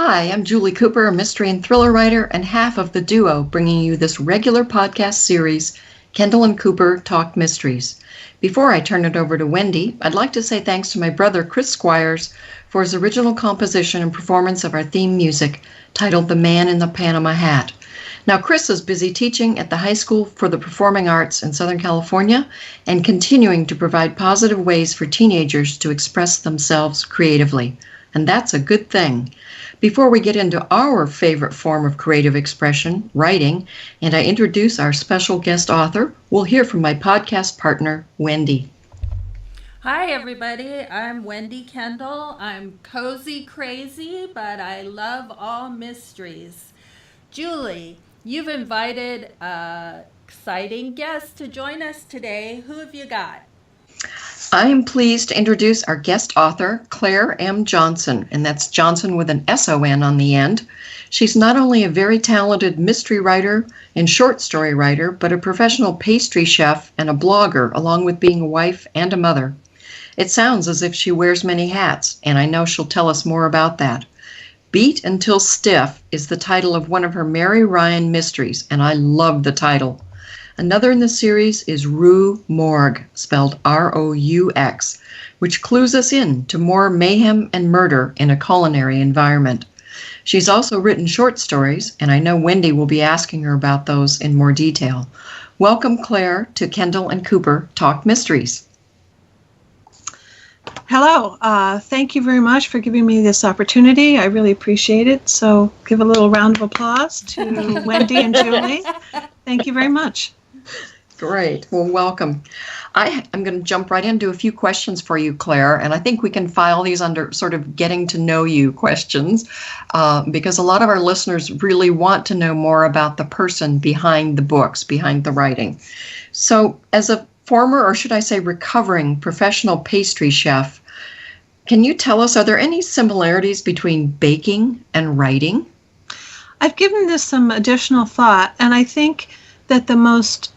Hi, I'm Julie Cooper, a mystery and thriller writer and half of the duo bringing you this regular podcast series, Kendall and Cooper Talk Mysteries. Before I turn it over to Wendy, I'd like to say thanks to my brother Chris Squires for his original composition and performance of our theme music titled The Man in the Panama Hat. Now, Chris is busy teaching at the High School for the Performing Arts in Southern California and continuing to provide positive ways for teenagers to express themselves creatively. And that's a good thing. Before we get into our favorite form of creative expression, writing, and I introduce our special guest author, we'll hear from my podcast partner, Wendy. Hi, everybody. I'm Wendy Kendall. I'm cozy crazy, but I love all mysteries. Julie, you've invited an exciting guest to join us today. Who have you got? I am pleased to introduce our guest author, Claire M. Johnson, and that's Johnson with an S-O-N on the end. She's not only a very talented mystery writer and short story writer, but a professional pastry chef and a blogger, along with being a wife and a mother. It sounds as if she wears many hats, and I know she'll tell us more about that. Beat Until Stiff is the title of one of her Mary Ryan mysteries, and I love the title. Another in the series is Rue Morgue, spelled R-O-U-X, which clues us in to more mayhem and murder in a culinary environment. She's also written short stories, and I know Wendy will be asking her about those in more detail. Welcome, Claire, to Kendall and Cooper Talk Mysteries. Hello. Thank you very much for giving me this opportunity. I really appreciate it. So give a little round of applause to Wendy and Julie. Thank you very much. Great. Well, welcome. I'm going to jump right into a few questions for you, Claire, and I think we can file these under sort of getting to know you questions because a lot of our listeners really want to know more about the person behind the books, behind the writing. So as a former, or should I say recovering professional pastry chef, can you tell us, are there any similarities between baking and writing? I've given this some additional thought, and I think that the most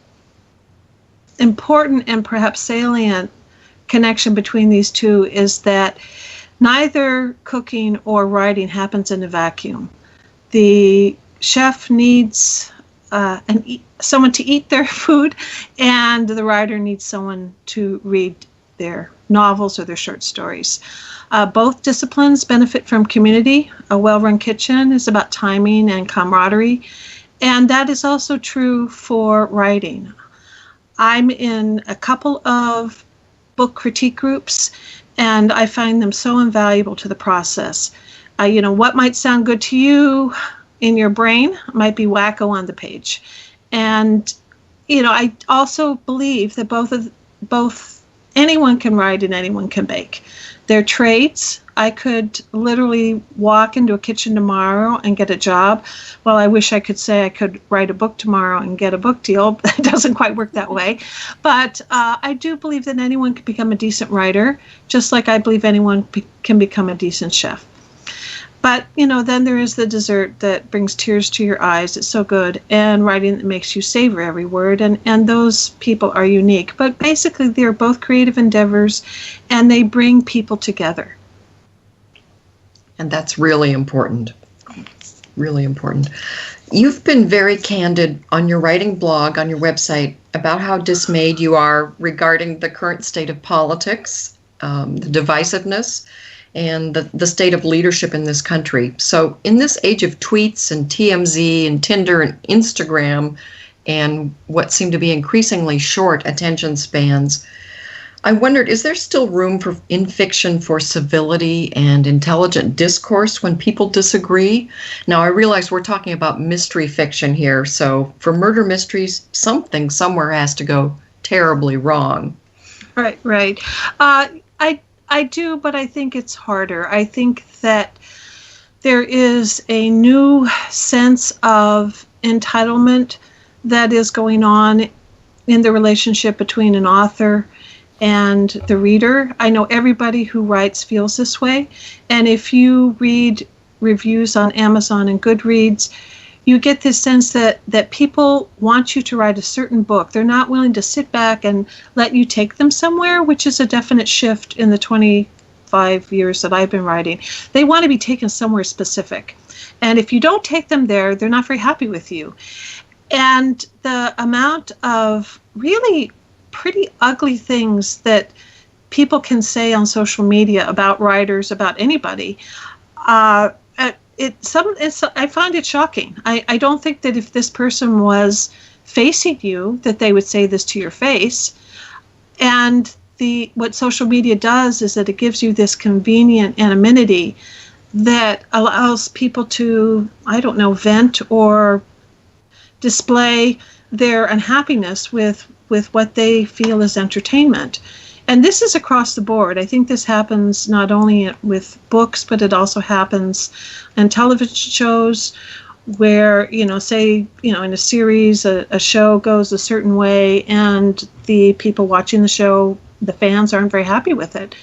important and perhaps salient connection between these two is that neither cooking or writing happens in a vacuum. The chef needs someone to eat their food, and the writer needs someone to read their novels or their short stories. Both disciplines benefit from community. A well-run kitchen is about timing and camaraderie, and that is also true for writing. I'm in a couple of book critique groups, and I find them so invaluable to the process. What might sound good to you in your brain might be wacko on the page. And, I also believe that both anyone can write and anyone can bake. They're trades. I could literally walk into a kitchen tomorrow and get a job. Well, I wish I could say I could write a book tomorrow and get a book deal. It doesn't quite work that way. But I do believe that anyone can become a decent writer, just like I believe anyone can become a decent chef. But, then there is the dessert that brings tears to your eyes. It's so good. And writing that makes you savor every word. And those people are unique. But basically, they're both creative endeavors, and they bring people together. And that's really important. Really important. You've been very candid on your writing blog, on your website, about how dismayed you are regarding the current state of politics, the divisiveness, and the state of leadership in this country. So in this age of tweets and TMZ and Tinder and Instagram and what seem to be increasingly short attention spans, I wondered, is there still room in fiction for civility and intelligent discourse when people disagree? Now, I realize we're talking about mystery fiction here, so for murder mysteries, something somewhere has to go terribly wrong. Right. I do, but I think it's harder. I think that there is a new sense of entitlement that is going on in the relationship between an author and the reader. I know everybody who writes feels this way. And if you read reviews on Amazon and Goodreads, you get this sense that people want you to write a certain book. They're not willing to sit back and let you take them somewhere, which is a definite shift in the 5 years that I've been writing. They want to be taken somewhere specific. And if you don't take them there, they're not very happy with you. And the amount of really pretty ugly things that people can say on social media about writers, about anybody, I find it shocking. I don't think that if this person was facing you, that they would say this to your face. And what social media does is that it gives you this convenient anonymity that allows people to, I don't know, vent or display their unhappiness with what they feel is entertainment. And this is across the board. I think this happens not only with books, but it also happens in television shows where, say, in a series, a show goes a certain way and the people watching the show, the fans, aren't very happy with it.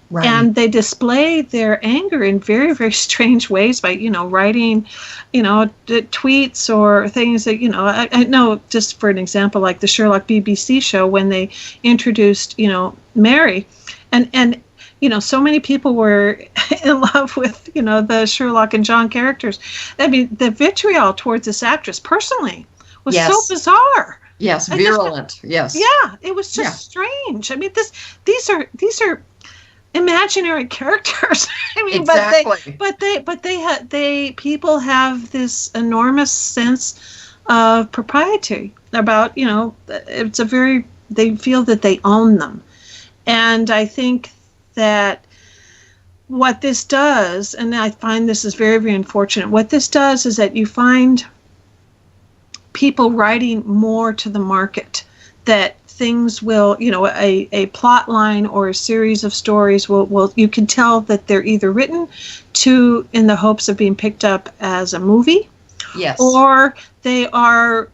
Right. And they display their anger in very, very strange ways by, writing, tweets or things that, I know, just for an example, like the Sherlock BBC show, when they introduced, Mary, and so many people were in love with, the Sherlock and John characters. I mean, the vitriol towards this actress personally was so bizarre. Yes, virulent. Yes. Yeah, it was just strange. I mean, these are imaginary characters. I mean, exactly. but people have this enormous sense of propriety about, they feel that they own them. And I think that what this does, and I find this is very, very unfortunate, what this does is that you find people writing more to the market, that things will, a plot line or a series of stories will you can tell that they're either written in the hopes of being picked up as a movie, yes, or they are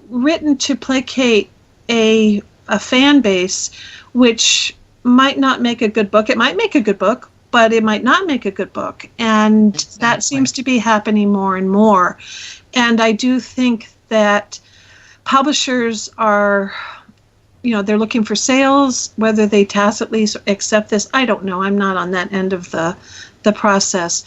written to placate a fan base, which might not make a good book. It might make a good book, but it might not make a good book. And exactly. That seems to be happening more and more. And I do think that publishers are, they're looking for sales, whether they tacitly accept this. I don't know. I'm not on that end of the process.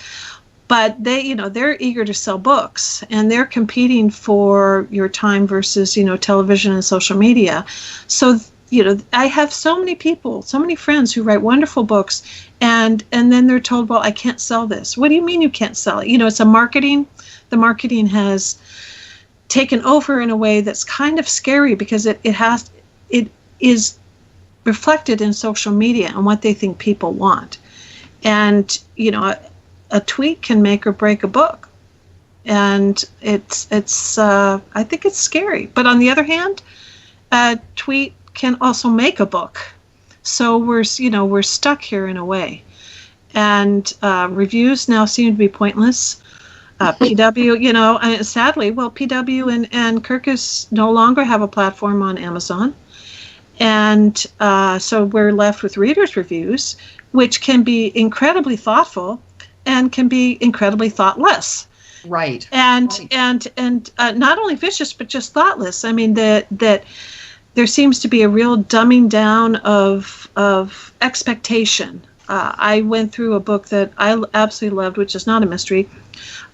But they're eager to sell books, and they're competing for your time versus, television and social media. So, I have so many people, so many friends who write wonderful books, and then they're told, well, I can't sell this. What do you mean you can't sell it? It's the marketing has taken over in a way that's kind of scary, because it is reflected in social media and what they think people want. And, a tweet can make or break a book. And it's I think it's scary. But on the other hand, a tweet can also make a book. So we're stuck here in a way. And reviews now seem to be pointless. PW, sadly, PW and Kirkus no longer have a platform on Amazon. And so we're left with readers' reviews, which can be incredibly thoughtful and can be incredibly thoughtless. Right. And not only vicious, but just thoughtless. I mean, that there seems to be a real dumbing down of expectation. I went through a book that I absolutely loved, which is not a mystery,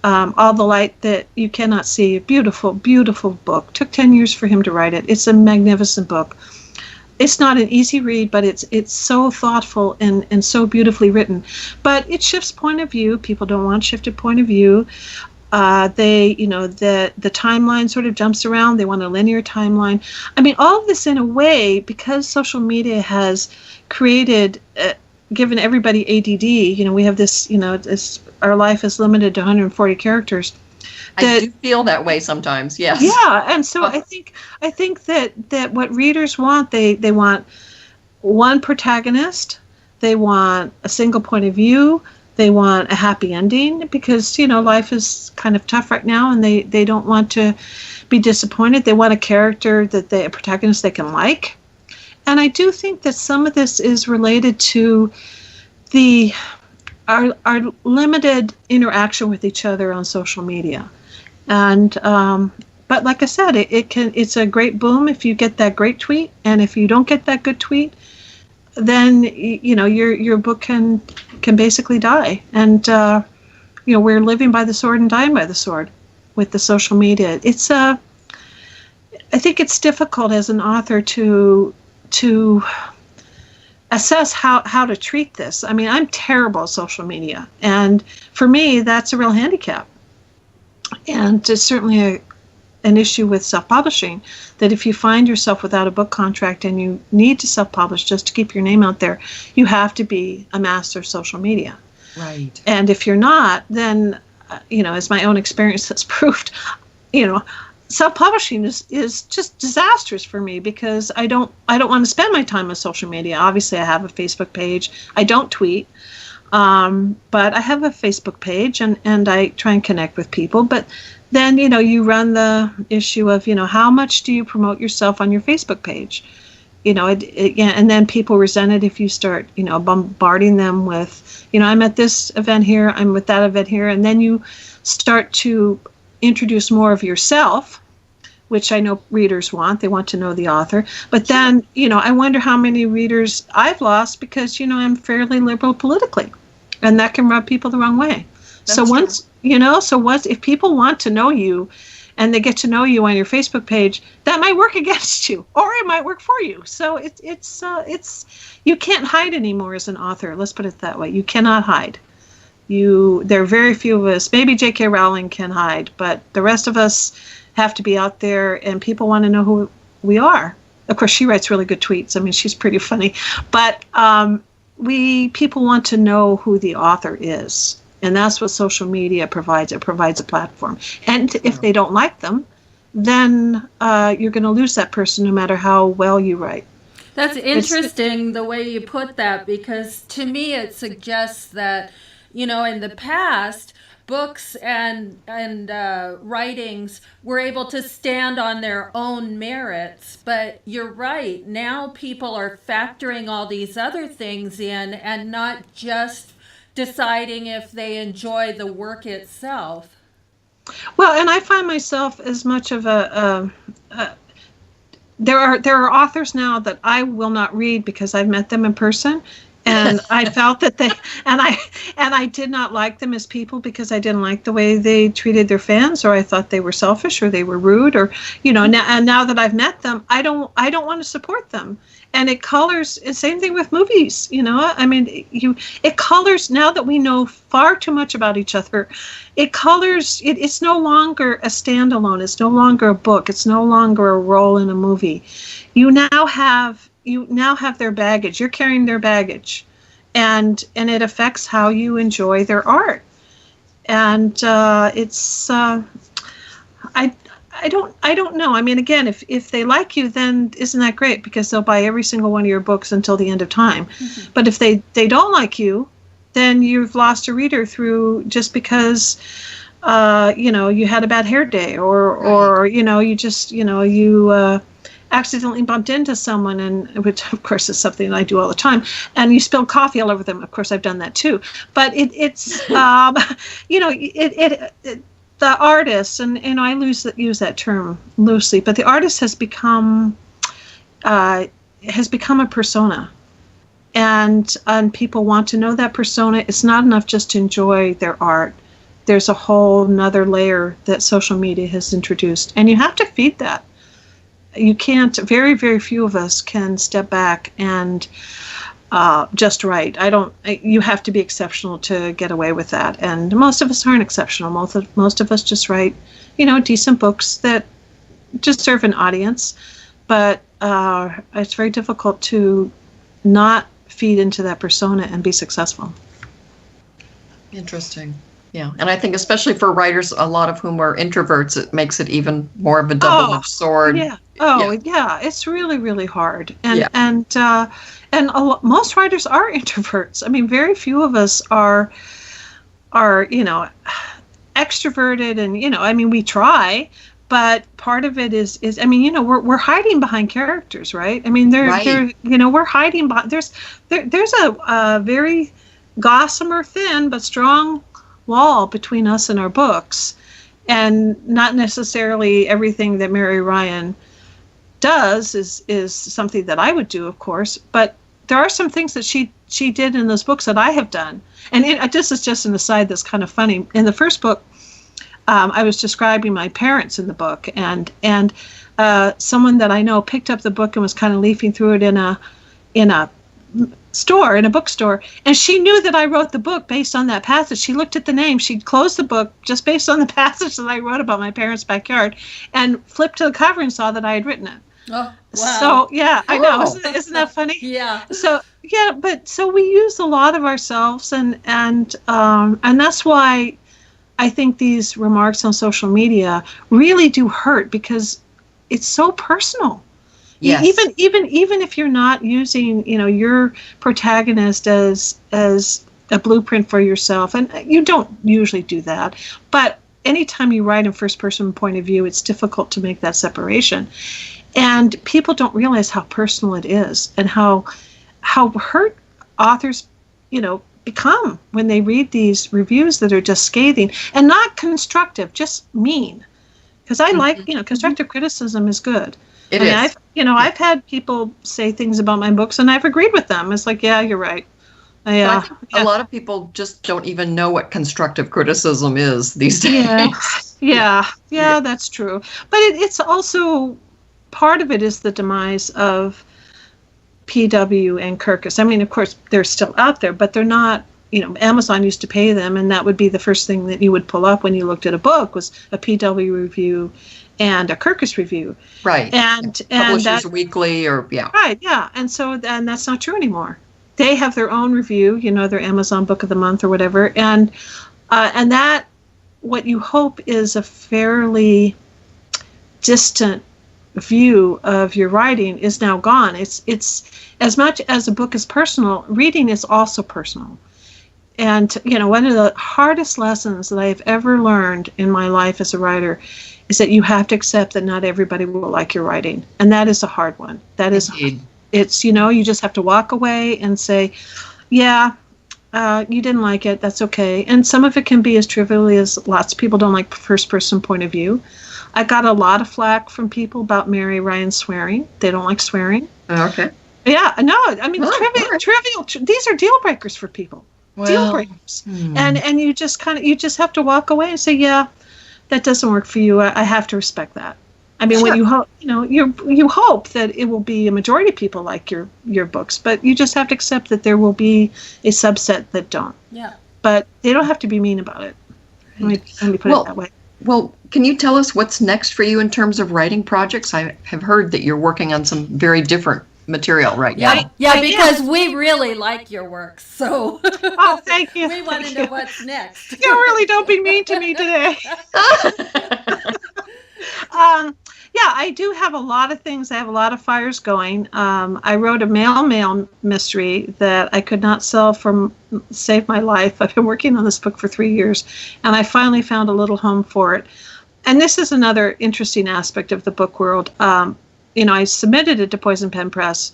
All the Light That You Cannot See. A beautiful, beautiful book. Took 10 years for him to write it. It's a magnificent book. It's not an easy read, but it's so thoughtful and so beautifully written. But it shifts point of view. People don't want shifted point of view. The timeline sort of jumps around. They want a linear timeline. I mean, all of this in a way, because social media has created, given everybody ADD, we have this, our life is limited to 140 characters. I do feel that way sometimes, yes. Yeah, and so I think that what readers want, they want one protagonist, they want a single point of view, they want a happy ending, because life is kind of tough right now, and they don't want to be disappointed. They want a character a protagonist they can like. And I do think that some of this is related to our limited interaction with each other on social media. And but like I said, it's a great boom if you get that great tweet, and if you don't get that good tweet, then your book can can basically die. And we're living by the sword and dying by the sword with the social media. It's I think it's difficult as an author to assess how to treat this. I mean, I'm terrible at social media, and for me, that's a real handicap. And it's certainly an issue with self-publishing, that if you find yourself without a book contract and you need to self-publish just to keep your name out there, you have to be a master of social media. Right. And if you're not, then, as my own experience has proved, self-publishing is just disastrous for me, because I don't want to spend my time on social media. Obviously, I have a Facebook page. I don't tweet, but I have a Facebook page, and I try and connect with people. But then, you run the issue of, how much do you promote yourself on your Facebook page? And then people resent it if you start, bombarding them with, I'm at this event here, I'm with that event here, and then you start to introduce more of yourself, which I know readers want. They want to know the author. But then, I wonder how many readers I've lost because, I'm fairly liberal politically, and that can rub people the wrong way. That's true. If people want to know you and they get to know you on your Facebook page, that might work against you, or it might work for you. So it's you can't hide anymore as an author. Let's put it that way. You cannot hide. There are very few of us. Maybe J.K. Rowling can hide, but the rest of us have to be out there, and people want to know who we are. Of course, she writes really good tweets. I mean, she's pretty funny, but people want to know who the author is. And that's what social media provides. It provides a platform. And if they don't like them, then you're going to lose that person no matter how well you write. That's interesting the way you put that, because to me it suggests that, in the past, books and writings were able to stand on their own merits. But you're right. Now people are factoring all these other things in and not just deciding if they enjoy the work itself. Well, and I find myself as much of there are authors now that I will not read because I've met them in person, and I felt that I did not like them as people because I didn't like the way they treated their fans, or I thought they were selfish, or they were rude, or now that I've met them, I don't want to support them. And it colors, same thing with movies, I mean, it colors, now that we know far too much about each other, it colors, it's no longer a standalone, it's no longer a book, it's no longer a role in a movie. You now have their baggage, you're carrying their baggage, and it affects how you enjoy their art. And I don't know. I mean, again, if they like you, then isn't that great? Because they'll buy every single one of your books until the end of time. Mm-hmm. But if they don't like you, then you've lost a reader through just because, you had a bad hair day, or you just, you accidentally bumped into someone, and which of course is something I do all the time, and you spilled coffee all over them. Of course, I've done that too. But it's the artist, and I use that term loosely, but the artist has become a persona, and people want to know that persona. It's not enough just to enjoy their art. There's a whole nother layer that social media has introduced, and you have to feed that. You can't. Very, very few of us can step back and just write. You have to be exceptional to get away with that. And most of us aren't exceptional. Most of us just write, decent books that just serve an audience. But it's very difficult to not feed into that persona and be successful. Interesting. Yeah. And I think especially for writers, a lot of whom are introverts, it makes it even more of a double-edged sword. Yeah. Yeah. It's really, really hard. And most writers are introverts. I mean, very few of us are extroverted, and we try, but part of it is we're hiding behind characters, right? I mean, they're we're hiding behind. There's a very gossamer thin but strong wall between us and our books, and not necessarily everything that Mary Ryan does is something that I would do, of course, but there are some things that she did in those books that I have done. And this is just an aside that's kind of funny. In the first book, I was describing my parents in the book, and someone that I know picked up the book and was kind of leafing through it in a bookstore, and she knew that I wrote the book based on that passage. She looked at the name, she closed the book just based on the passage that I wrote about my parents' backyard, and flipped to the cover and saw that I had written it. Oh, wow. So yeah, I know. Isn't that funny? Yeah. So yeah, but so we use a lot of ourselves, and that's why I think these remarks on social media really do hurt, because it's so personal. Yes. Even if you're not using, your protagonist as a blueprint for yourself, and you don't usually do that, but anytime you write in first person point of view, it's difficult to make that separation. And people don't realize how personal it is, and how hurt authors, become when they read these reviews that are just scathing and not constructive, just mean. Because I like, constructive criticism is good. It is. I've had people say things about my books, and I've agreed with them. It's like, yeah, you're right. I think a lot of people just don't even know what constructive criticism is these days. Yeah, that's true. But it's also, part of it is the demise of PW and Kirkus. I mean, of course, they're still out there, but they're not, Amazon used to pay them, and that would be the first thing that you would pull up when you looked at a book, was a PW review and a Kirkus review. Right. And Publishers Weekly, or yeah. Right, yeah. And that's not true anymore. They have their own review, their Amazon Book of the Month or whatever. And that, what you hope is a fairly distant view of your writing, is now gone. It's as much as a book is personal, reading is also personal. And, one of the hardest lessons that I have ever learned in my life as a writer is that you have to accept that not everybody will like your writing. And that is a hard one. That is, Indeed. It's, you just have to walk away and say, yeah, you didn't like it. That's okay. And some of it can be as trivially as lots of people don't like first person point of view. I got a lot of flack from people about Mary Ryan swearing. They don't like swearing. Okay. Yeah, no, I mean, trivial. These are deal breakers for people. Well, deal breakers. And you just have to walk away and say, yeah, that doesn't work for you. I have to respect that. I mean, sure. When you hope, you hope that it will be a majority of people like your books, but you just have to accept that there will be a subset that don't. Yeah. But they don't have to be mean about it. Let me put it that way. Well, can you tell us what's next for you in terms of writing projects? I have heard that you're working on some very different material right now. Yeah, because we really like your work. So oh, thank you. We want to know what's next. You really don't be mean to me today. Yeah, I do have a lot of things. I have a lot of fires going. I wrote a mail mystery that I could not sell save my life. I've been working on this book for 3 years, and I finally found a little home for it. And this is another interesting aspect of the book world. I submitted it to Poison Pen Press,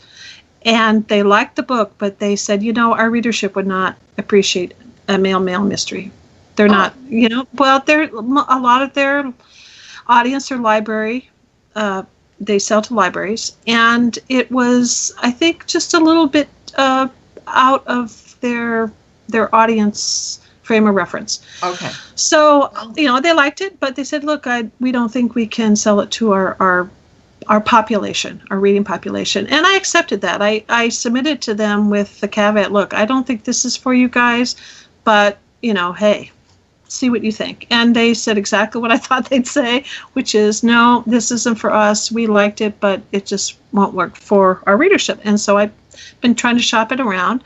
and they liked the book, but they said, our readership would not appreciate a mail mystery. They're not, they're a lot of their audience are library. They sell to libraries, and it was, I think, just a little bit out of their audience frame of reference. Okay. So, they liked it, but they said, look, we don't think we can sell it to our population, our reading population. And I accepted that. I submitted to them with the caveat, look, I don't think this is for you guys, but, hey, see what you think. And they said exactly what I thought they'd say, which is, no, this isn't for us. We liked it, but it just won't work for our readership. And so I've been trying to shop it around,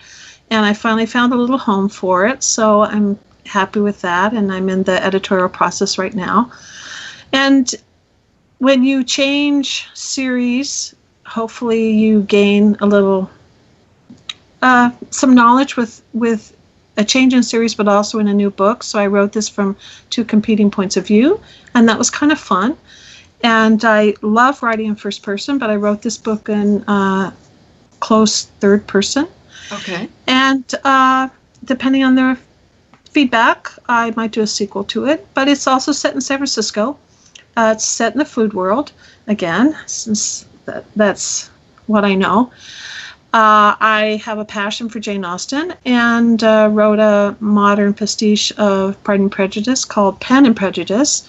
and I finally found a little home for it. So I'm happy with that, and I'm in the editorial process right now. And when you change series, hopefully you gain a little, some knowledge with a change in series, but also in a new book. So I wrote this from 2 competing points of view, and that was kind of fun. And I love writing in first person, but I wrote this book in close third person. Okay. And depending on their feedback, I might do a sequel to it. But it's also set in San Francisco. It's set in the food world, again, since that's what I know. I have a passion for Jane Austen and wrote a modern pastiche of Pride and Prejudice called Pen and Prejudice.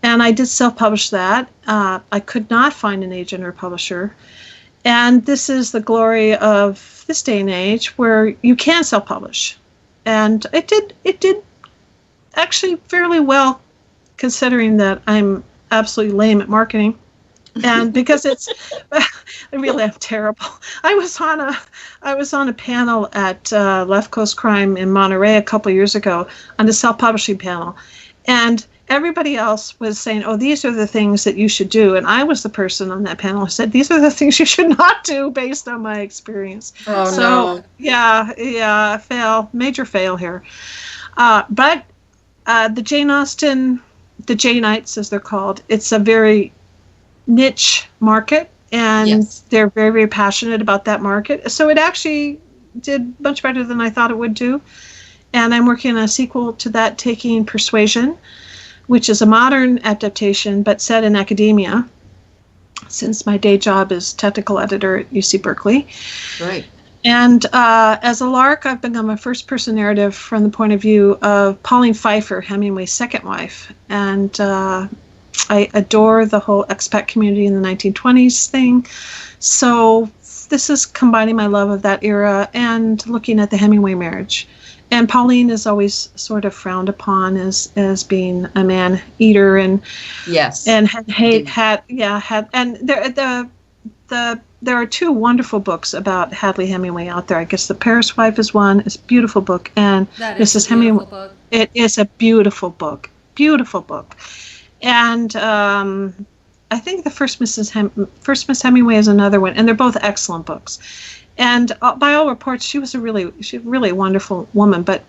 And I did self-publish that. I could not find an agent or publisher. And this is the glory of this day and age where you can self-publish. And it did actually fairly well, considering that I'm absolutely lame at marketing. And because I really am terrible. I was on a panel at Left Coast Crime in Monterey a couple of years ago on the self-publishing panel. And everybody else was saying, oh, these are the things that you should do. And I was the person on that panel who said, these are the things you should not do based on my experience. Oh, so, no. Yeah, major fail here. But the Jane Austen, the Janeites, as they're called, it's a very niche market, and Yes. they're very, very passionate about that market. So it actually did much better than I thought it would do. And I'm working on a sequel to that, taking Persuasion, which is a modern adaptation, but set in academia, since my day job is technical editor at UC Berkeley. Right. And as a lark, I've become a first-person narrative from the point of view of Pauline Pfeiffer, Hemingway's second wife. And I adore the whole expat community in the 1920s thing. So this is combining my love of that era and looking at the Hemingway marriage. And Pauline is always sort of frowned upon as being a man eater and Yes. and there are two wonderful books about Hadley Hemingway out there. I guess The Paris Wife is one. It's a beautiful book, and That is Mrs. a Hemingway. beautiful book. It is a beautiful book, and I think the first Miss Hemingway is another one, and they're both excellent books. And by all reports, she was a really wonderful woman, but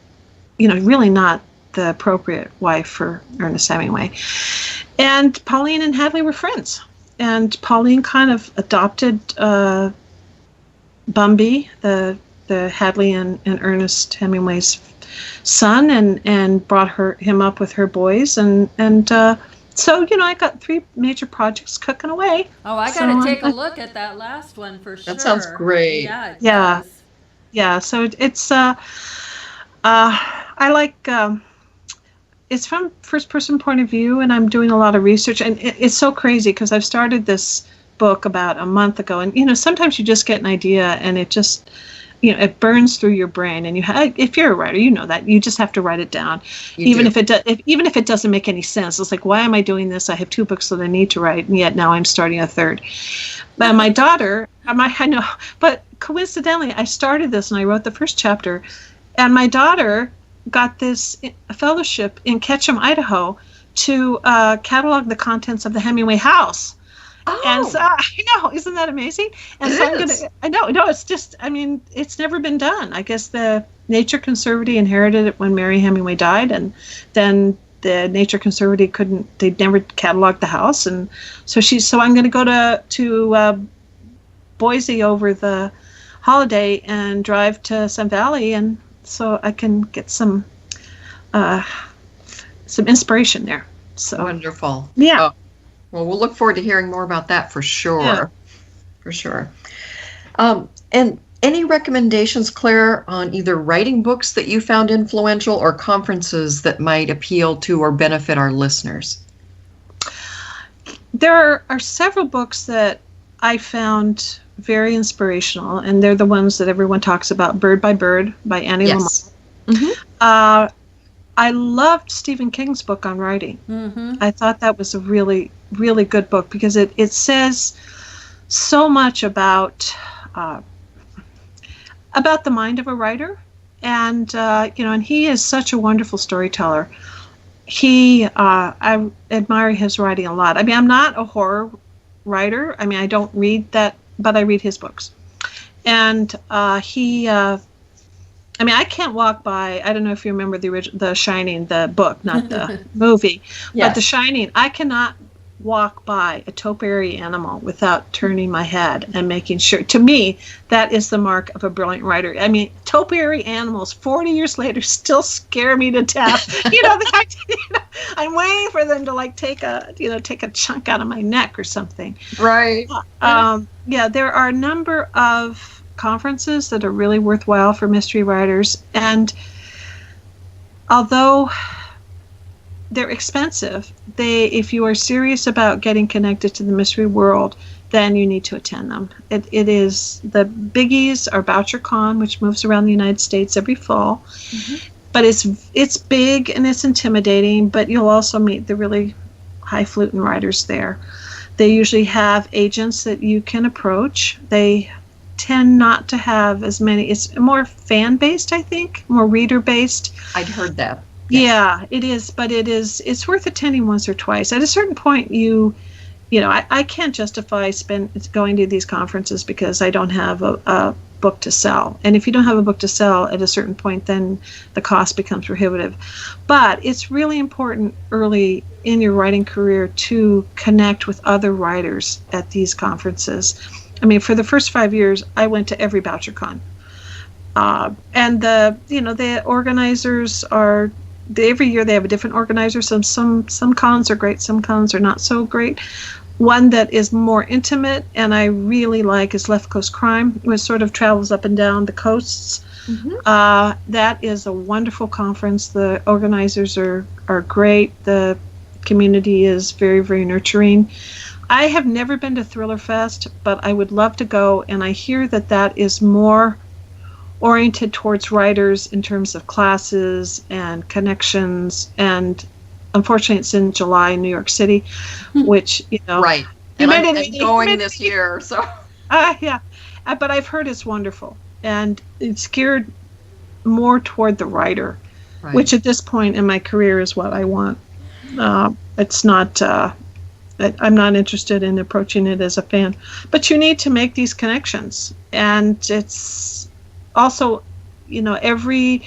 really not the appropriate wife for Ernest Hemingway. And Pauline and Hadley were friends. And Pauline kind of adopted Bumby, the Hadley and Ernest Hemingway's son, and brought him up with her boys. So I got 3 major projects cooking away. Oh, I got to take a look at that last one for sure. That sounds great. Yeah. It Yeah. does. Yeah, so it's I like it's from first person point of view, and I'm doing a lot of research, and it's so crazy because I've started this book about a month ago, and sometimes you just get an idea and it just it burns through your brain, and if you're a writer, that you just have to write it down, even if it doesn't make any sense. It's like, why am I doing this? I have 2 books that I need to write, and yet now I'm starting a 3rd. But my daughter, I know, but coincidentally, I started this and I wrote the first chapter, and my daughter got this fellowship in Ketchum, Idaho, to catalog the contents of the Hemingway house. Oh. And so, I know, isn't that amazing? And I know, it's just, it's never been done. I guess the Nature Conservancy inherited it when Mary Hemingway died, and then the Nature Conservancy they never cataloged the house. And so I'm going to go to Boise over the holiday and drive to Sun Valley, and so I can get some inspiration there. So Wonderful. Yeah. Oh, well, we'll look forward to hearing more about that for sure. Yeah. For sure. And any recommendations, Claire, on either writing books that you found influential or conferences that might appeal to or benefit our listeners? There are several books that I found very inspirational, and they're the ones that everyone talks about. Bird by Bird by Annie Yes. Lamott. Mm-hmm. I loved Stephen King's book on writing. Mm-hmm. I thought that was a really, really good book because it says so much about the mind of a writer, and and he is such a wonderful storyteller. I admire his writing a lot. I'm not a horror writer. I don't read that, but I read his books. And I can't walk by, I don't know if you remember The Shining, the book, not the movie, Yes. but The Shining. I cannot walk by a topiary animal without turning my head and making sure. To me, that is the mark of a brilliant writer. Topiary animals 40 years later still scare me to death. I'm waiting for them to take a chunk out of my neck or something. Right. There are a number of conferences that are really worthwhile for mystery writers. And although they're expensive, if you are serious about getting connected to the mystery world, then you need to attend them. It is, the biggies are BoucherCon, which moves around the United States every fall. Mm-hmm. But it's big and it's intimidating, but you'll also meet the really highfalutin writers there. They usually have agents that you can approach. They tend not to have as many. It's more fan-based, I think, more reader-based. I'd heard that. Yeah, it is, but it's worth attending once or twice. At a certain point, I can't justify going to these conferences because I don't have a book to sell. And if you don't have a book to sell at a certain point, then the cost becomes prohibitive. But it's really important early in your writing career to connect with other writers at these conferences. I mean, for the first 5 years, I went to every BoucherCon. And the organizers are, every year they have a different organizer. Some cons are great, some cons are not so great. One that is more intimate and I really like is Left Coast Crime, which sort of travels up and down the coasts. Mm-hmm. That is a wonderful conference. The organizers are great. The community is very, very nurturing. I have never been to Thriller Fest, but I would love to go, and I hear that is more oriented towards writers in terms of classes and connections, and unfortunately it's in July in New York City, which, right. And I'm going this year, so. Yeah, but I've heard it's wonderful, and it's geared more toward the writer, right, which at this point in my career is what I want. It's not, I'm not interested in approaching it as a fan, but you need to make these connections. And it's also, every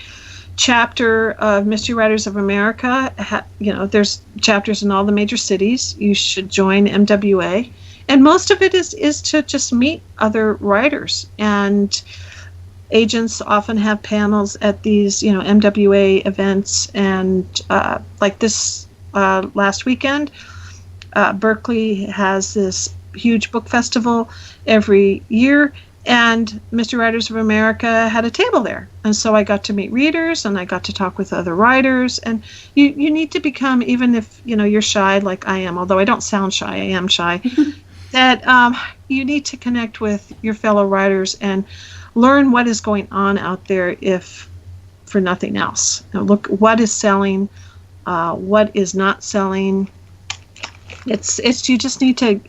chapter of Mystery Writers of America, there's chapters in all the major cities. You should join MWA. And most of it is to just meet other writers. And agents often have panels at these, MWA events. And like this last weekend, Berkeley has this huge book festival every year, and Mystery Writers of America had a table there. And so I got to meet readers, and I got to talk with other writers. And you need to become, even if you're shy like I am, although I don't sound shy, I am shy, that you need to connect with your fellow writers and learn what is going on out there, if for nothing else. Look what is selling, what is not selling. It's you just need to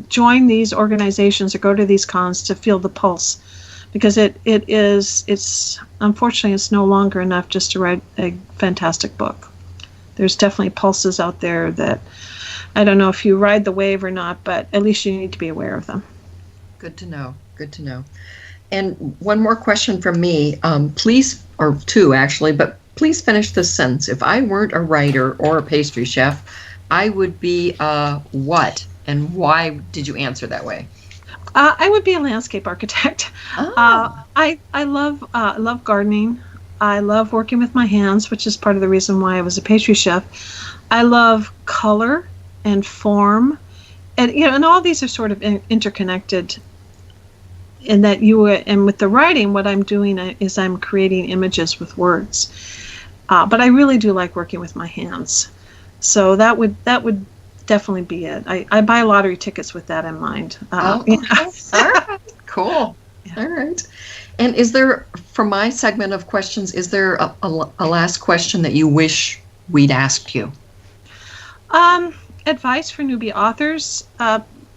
join these organizations or go to these cons to feel the pulse, because it's unfortunately it's no longer enough just to write a fantastic book. There's definitely pulses out there that I don't know if you ride the wave or not, but at least you need to be aware of them. Good to know. Good to know. And one more question from me, please, or two actually, but please finish this sentence. If I weren't a writer or a pastry chef, I would be what? And why did you answer that way? I would be a landscape architect. Oh. I love gardening. I love working with my hands, which is part of the reason why I was a pastry chef. I love color and form, and all these are sort of interconnected. In that and with the writing, what I'm doing is I'm creating images with words. But I really do like working with my hands. So that would definitely be it. I buy lottery tickets with that in mind. Okay. All right. Cool. Yeah. All right. And is there, for my segment of questions, is there a last question that you wish we'd asked you? Advice for newbie authors: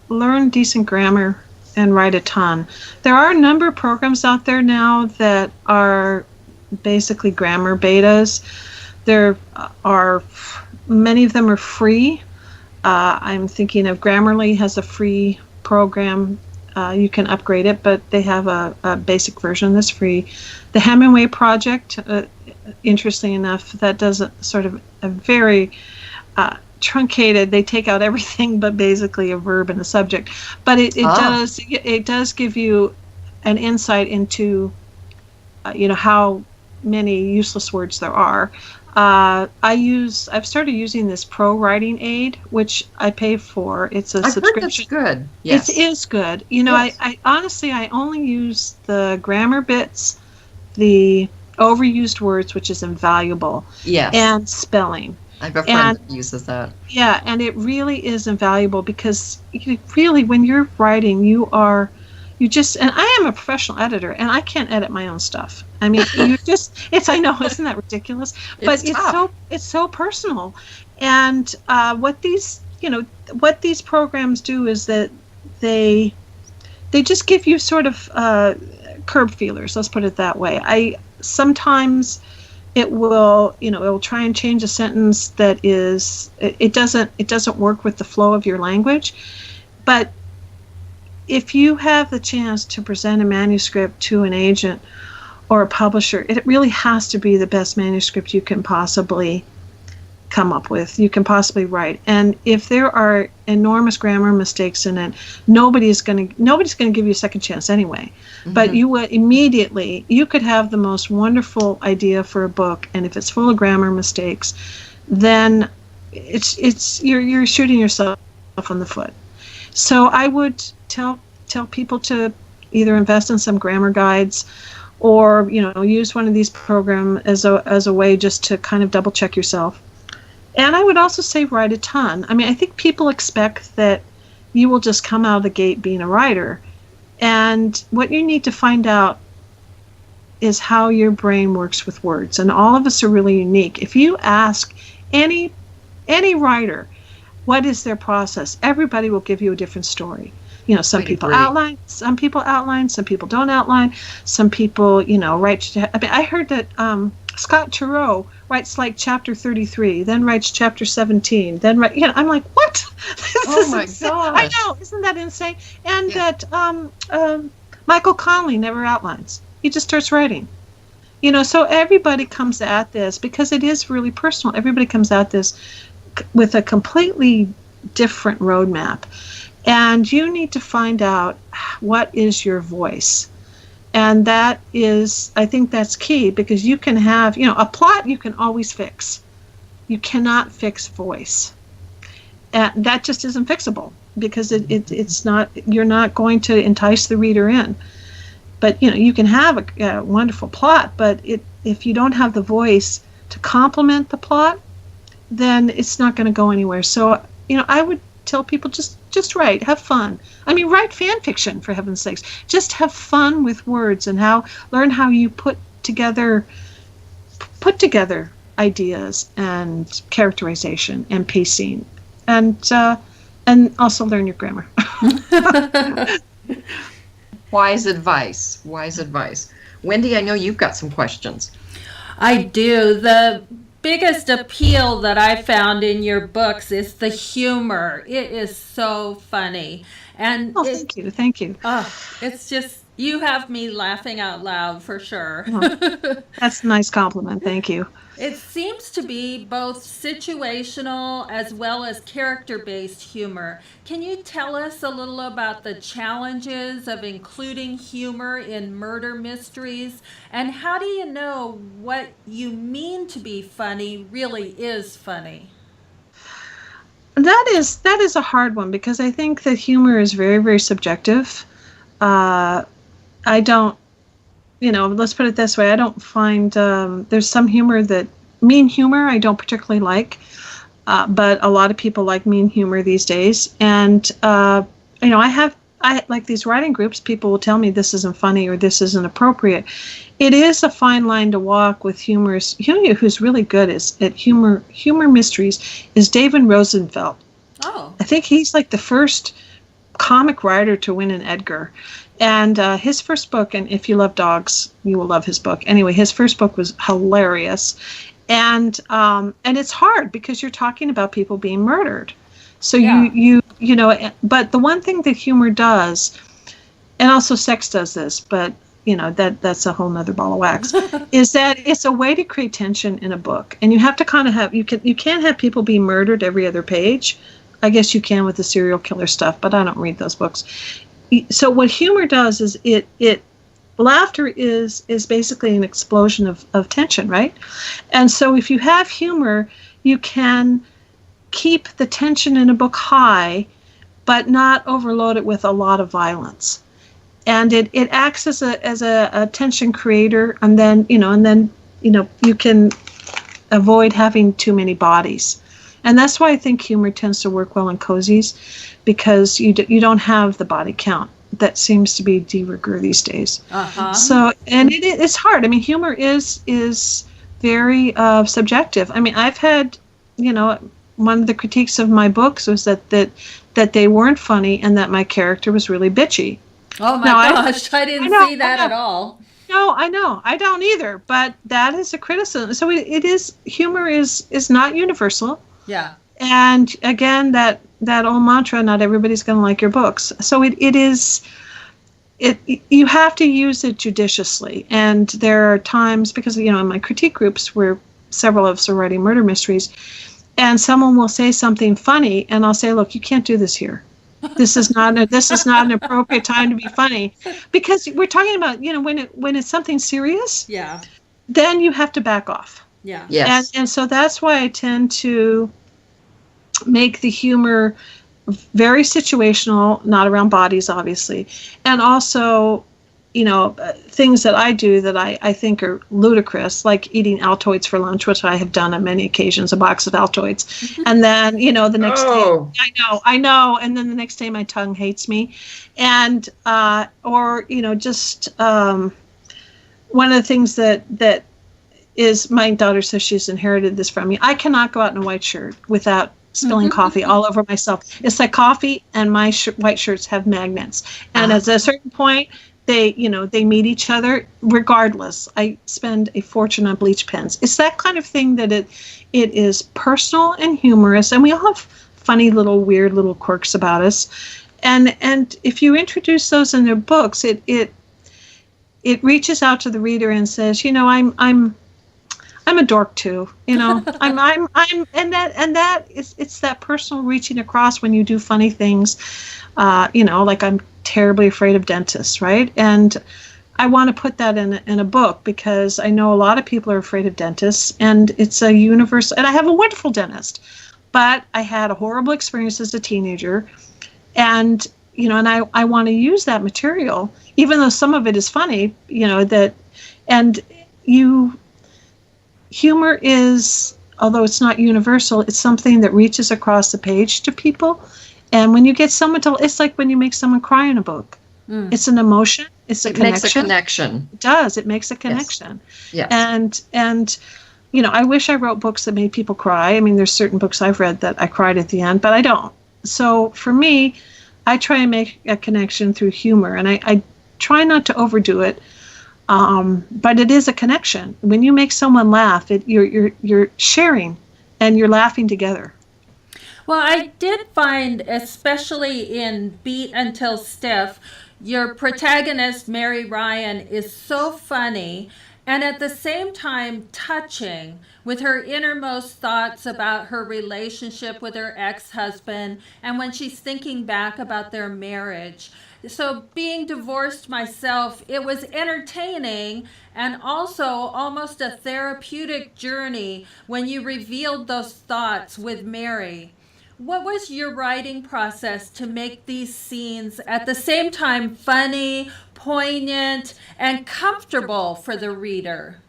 learn decent grammar and write a ton. There are a number of programs out there now that are basically grammar betas. There are many of them are free. I'm thinking of Grammarly has a free program. You can upgrade it, but they have a basic version that's free. The Hemingway Project, interestingly enough, that does a sort of a very truncated. They take out everything but basically a verb and a subject. But it does give you an insight into how many useless words there are. I've started using this pro writing aid, which I pay for. It's a subscription. I've heard that's good. Yes. It is good. You know, Yes. I honestly, I only use the grammar bits, the overused words, which is invaluable, Yes. and spelling. I have a friend that uses that. Yeah, and it really is invaluable because really, when you're writing, you just, and I am a professional editor, and I can't edit my own stuff. I mean, I know, isn't that ridiculous? But it's so personal. And what these programs do is that they just give you sort of curb feelers. Let's put it that way. Sometimes it will try and change a sentence that it doesn't work with the flow of your language. But if you have the chance to present a manuscript to an agent or a publisher, it really has to be the best manuscript you can possibly come up with, you can possibly write. And if there are enormous grammar mistakes in it, nobody's going to give you a second chance anyway. Mm-hmm. But you could have the most wonderful idea for a book, and if it's full of grammar mistakes, then you're shooting yourself in the foot. So I would tell people to either invest in some grammar guides, or use one of these programs as a way just to kind of double check yourself. And I would also say write a ton. I mean, I think people expect that you will just come out of the gate being a writer, and what you need to find out is how your brain works with words. And all of us are really unique. If you ask any writer what is their process, everybody will give you a different story. Some people outline, some people don't outline, some people, write. I mean, I heard that Scott Turow writes like chapter 33, then writes chapter 17, then I'm like, what? Oh my gosh. I know, isn't that insane? And that Michael Connelly never outlines. He just starts writing. So everybody comes at this, because it is really personal. Everybody comes at this with a completely different roadmap. And you need to find out what is your voice. And I think that's key, because you can have, a plot you can always fix. You cannot fix voice. And that just isn't fixable, because it's not, you're not going to entice the reader in. But, you can have a wonderful plot, but if you don't have the voice to complement the plot, then it's not going to go anywhere. So, I would tell people just write, have fun. I mean, write fan fiction, for heaven's sakes. Just have fun with words, and learn how you put together ideas and characterization and pacing, and also learn your grammar. Wise advice. Wendy, I know you've got some questions. I do. The biggest appeal that I found in your books is the humor. It is so funny. And thank you. It's just, you have me laughing out loud for sure. That's a nice compliment. Thank you. It seems to be both situational as well as character-based humor. Can you tell us a little about the challenges of including humor in murder mysteries? And how do you know what you mean to be funny really is funny? That is a hard one, because I think that humor is very, very subjective. I don't, let's put it this way. I don't find there's some humor mean humor I don't particularly like, but a lot of people like mean humor these days. And I like these writing groups. People will tell me this isn't funny or this isn't appropriate. It is a fine line to walk with humorous. Who's really good at humor mysteries is David Rosenfeld. Oh, I think he's like the first comic writer to win an Edgar. And his first book, and if you love dogs, you will love his book. Anyway, his first book was hilarious. And it's hard, because you're talking about people being murdered. So but the one thing that humor does, and also sex does this, but that's a whole nother ball of wax, is that it's a way to create tension in a book. And you have to kind of have, you can't have people be murdered every other page. I guess you can with the serial killer stuff, but I don't read those books. So what humor does is it laughter is basically an explosion of tension, right? And so if you have humor, you can keep the tension in a book high, but not overload it with a lot of violence. And it acts as a tension creator, and then you can avoid having too many bodies. And that's why I think humor tends to work well in cozies, because you don't have the body count that seems to be de rigueur these days. So, and it's hard. I mean, humor is very subjective. I mean, I've had, one of the critiques of my books was that they weren't funny and that my character was really bitchy. Oh my gosh, I didn't see that at all. No, I know. I don't either. But that is a criticism. So humor is not universal. Yeah. And again, that old mantra, not everybody's going to like your books. So you have to use it judiciously. And there are times, because, in my critique groups where several of us are writing murder mysteries, and someone will say something funny, and I'll say, look, you can't do this here. This is not an appropriate time to be funny, because we're talking about, when it's something serious, yeah, then you have to back off. Yeah. Yes. And so that's why I tend to make the humor very situational, not around bodies, obviously, and also, things that I do that I think are ludicrous, like eating Altoids for lunch, which I have done on many occasions, a box of Altoids. And then, the next day, I know. And then the next day my tongue hates me. And, or, just one of the things that is, my daughter says she's inherited this from me. I cannot go out in a white shirt without spilling coffee all over myself. It's like coffee and my white shirts have magnets. And at a certain point, they meet each other. Regardless, I spend a fortune on bleach pens. It's that kind of thing that it is personal and humorous, and we all have funny little weird little quirks about us. And if you introduce those in their books, it reaches out to the reader and says, I'm a dork too. I'm and that is, it's that personal reaching across when you do funny things. Like I'm terribly afraid of dentists, right? And I want to put that in a book, because I know a lot of people are afraid of dentists, and it's a universal. And I have a wonderful dentist, but I had a horrible experience as a teenager, and and I want to use that material, even though some of it is funny, humor is, although it's not universal, it's something that reaches across the page to people. And when you get someone it's like when you make someone cry in a book. It's an emotion. It makes a connection. It does. It makes a connection. Yes. And I wish I wrote books that made people cry. I mean, there's certain books I've read that I cried at the end, but I don't. So for me, I try and make a connection through humor, and I try not to overdo it. But it is a connection. When you make someone laugh, you're sharing, and you're laughing together. Well, I did find, especially in Beat Until Stiff, your protagonist, Mary Ryan, is so funny and at the same time touching, with her innermost thoughts about her relationship with her ex-husband and when she's thinking back about their marriage. So being divorced myself, it was entertaining and also almost a therapeutic journey when you revealed those thoughts with Mary. What was your writing process to make these scenes at the same time funny, poignant, and comfortable for the reader?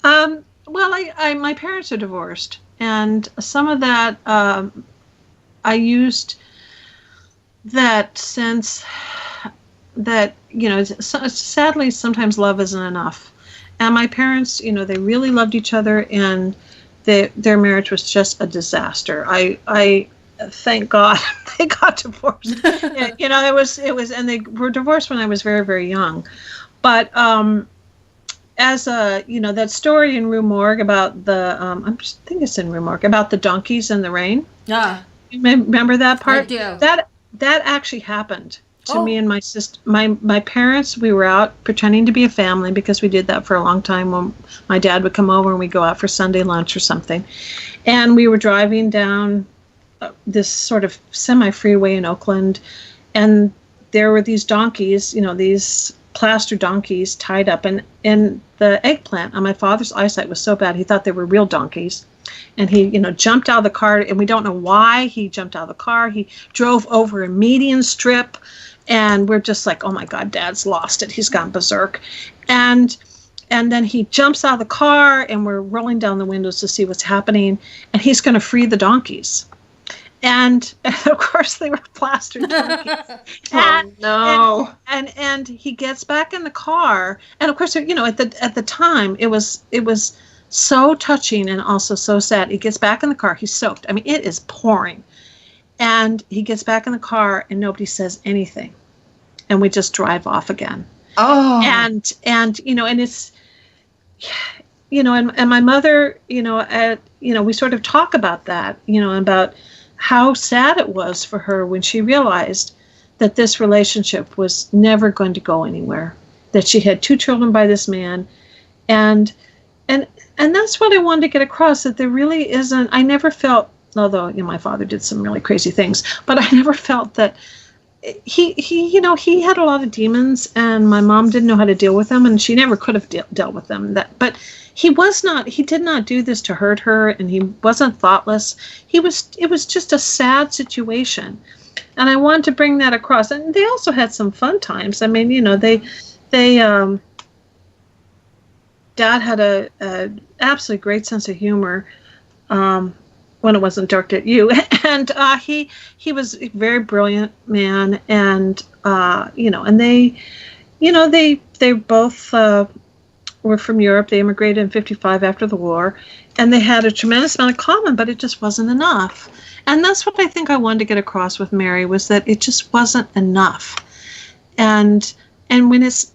Well, my parents are divorced, and some of that I used that sense that sadly sometimes love isn't enough, and my parents, they really loved each other, and their marriage was just a disaster. I thank God they got divorced. It was, and they were divorced when I was very, very young. But as that story in Rue Morgue about the, I think it's in Rue Morgue, about the donkeys in the rain. Yeah. You remember that part? I do. That actually happened to me and my sister. My parents, we were out pretending to be a family, because we did that for a long time when my dad would come over and we'd go out for Sunday lunch or something. And we were driving down this sort of semi-freeway in Oakland, and there were these donkeys, these plaster donkeys tied up in the eggplant. And my father's eyesight was so bad, he thought they were real donkeys. And he, jumped out of the car, and we don't know why he jumped out of the car. He drove over a median strip, and we're just like, oh my God, Dad's lost it. He's gone berserk. And then he jumps out of the car, and we're rolling down the windows to see what's happening, and he's going to free the donkeys. And of course they were plaster donkeys. Oh no! And he gets back in the car, and of course, at the time it was so touching and also so sad. He gets back in the car. He's soaked. I mean, it is pouring. And he gets back in the car, and nobody says anything. And we just drive off again. Oh. And it's, and my mother, we sort of talk about that, about how sad it was for her when she realized that this relationship was never going to go anywhere, that she had 2 children by this man. And that's what I wanted to get across, that there really isn't, I never felt, although my father did some really crazy things, but I never felt that he had a lot of demons, and my mom didn't know how to deal with them, and she never could have dealt with them. But he did not do this to hurt her, and he wasn't thoughtless. It was just a sad situation. And I wanted to bring that across. And they also had some fun times. I mean, Dad had a absolutely great sense of humor when it wasn't directed at you, and he was a very brilliant man, and and they both were from Europe. They immigrated in '55 after the war, and they had a tremendous amount in common, but it just wasn't enough. And that's what I think I wanted to get across with Mary, was that it just wasn't enough. And when it's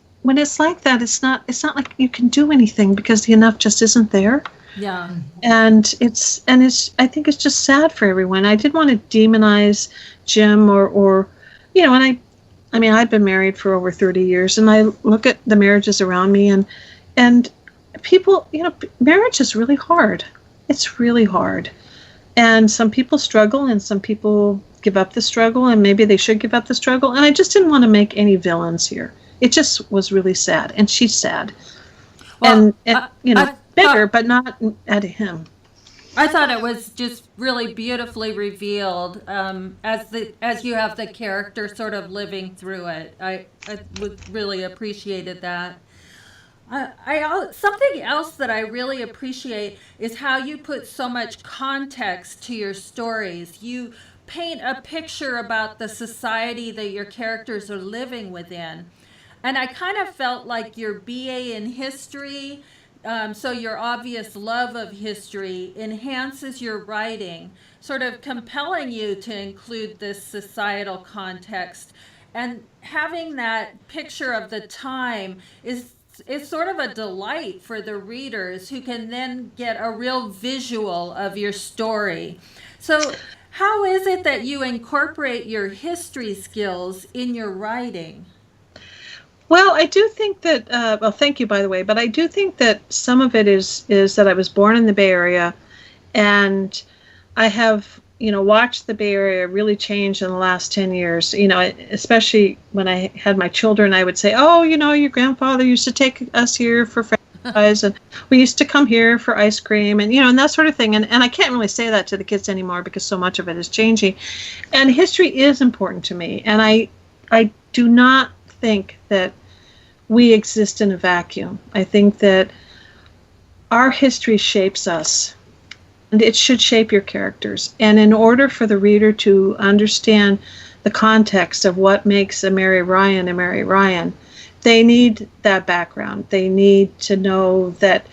like that, it's not like you can do anything, because the enough just isn't there. Yeah. And I think it's just sad for everyone. I didn't want to demonize Jim or and I mean, I've been married for over 30 years, and I look at the marriages around me, and people, marriage is really hard. It's really hard. And some people struggle, and some people give up the struggle, and maybe they should give up the struggle. And I just didn't want to make any villains here. It just was really sad, and she's sad. Well, Bigger, but not at him. I thought it was just really beautifully revealed, as you have the character sort of living through it. I really appreciated that. Something else that I really appreciate is how you put so much context to your stories. You paint a picture about the society that your characters are living within. And I kind of felt like your BA in history, so your obvious love of history, enhances your writing, sort of compelling you to include this societal context. And having that picture of the time is sort of a delight for the readers, who can then get a real visual of your story. So how is it that you incorporate your history skills in your writing? Well, I do think that, thank you, by the way, but I do think that some of it is that I was born in the Bay Area, and I have, watched the Bay Area really change in the last 10 years, especially when I had my children. I would say, oh, your grandfather used to take us here for French fries, and we used to come here for ice cream, and, and that sort of thing. And I can't really say that to the kids anymore, because so much of it is changing. And history is important to me. And I do not think that we exist in a vacuum. I think that our history shapes us, and it should shape your characters. And in order for the reader to understand the context of what makes a Mary Ryan, they need that background. They need to know that,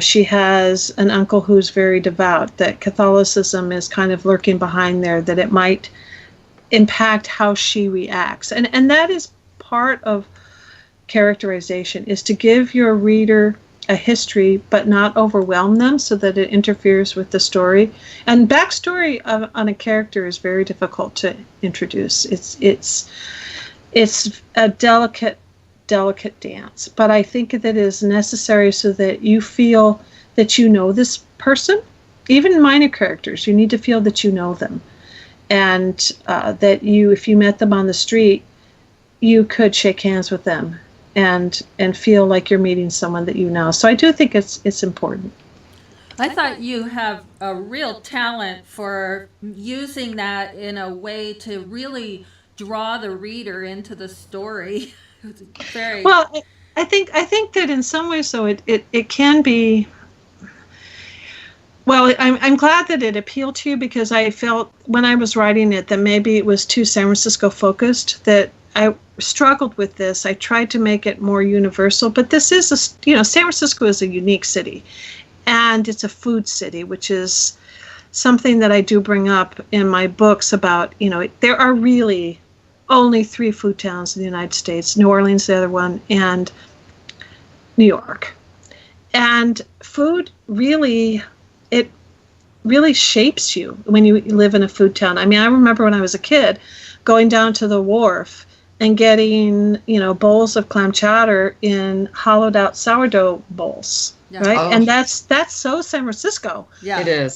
she has an uncle who's very devout, that Catholicism is kind of lurking behind there, that it might impact how she reacts. And that is part of characterization, is to give your reader a history but not overwhelm them so that it interferes with the story. And backstory on a character is very difficult to introduce. It's a delicate dance, but I think that it is necessary so that you feel that you know this person. Even minor characters, you need to feel that you know them, and that if you met them on the street, you could shake hands with them and feel like you're meeting someone that you know. So I do think it's important. I thought you have a real talent for using that in a way to really draw the reader into the story. Very. Well, I think that in some ways, so it can be. Well, I'm glad that it appealed to you, because I felt when I was writing it that maybe it was too San Francisco focused, that I struggled with this. I tried to make it more universal, but this is San Francisco is a unique city, and it's a food city, which is something that I do bring up in my books about, there are really only 3 food towns in the United States, New Orleans, the other one, and New York. And food really, it really shapes you when you live in a food town. I mean, I remember when I was a kid going down to the wharf and getting, bowls of clam chowder in hollowed out sourdough bowls. Yeah. Right. Oh. And that's so San Francisco. Yeah, it is.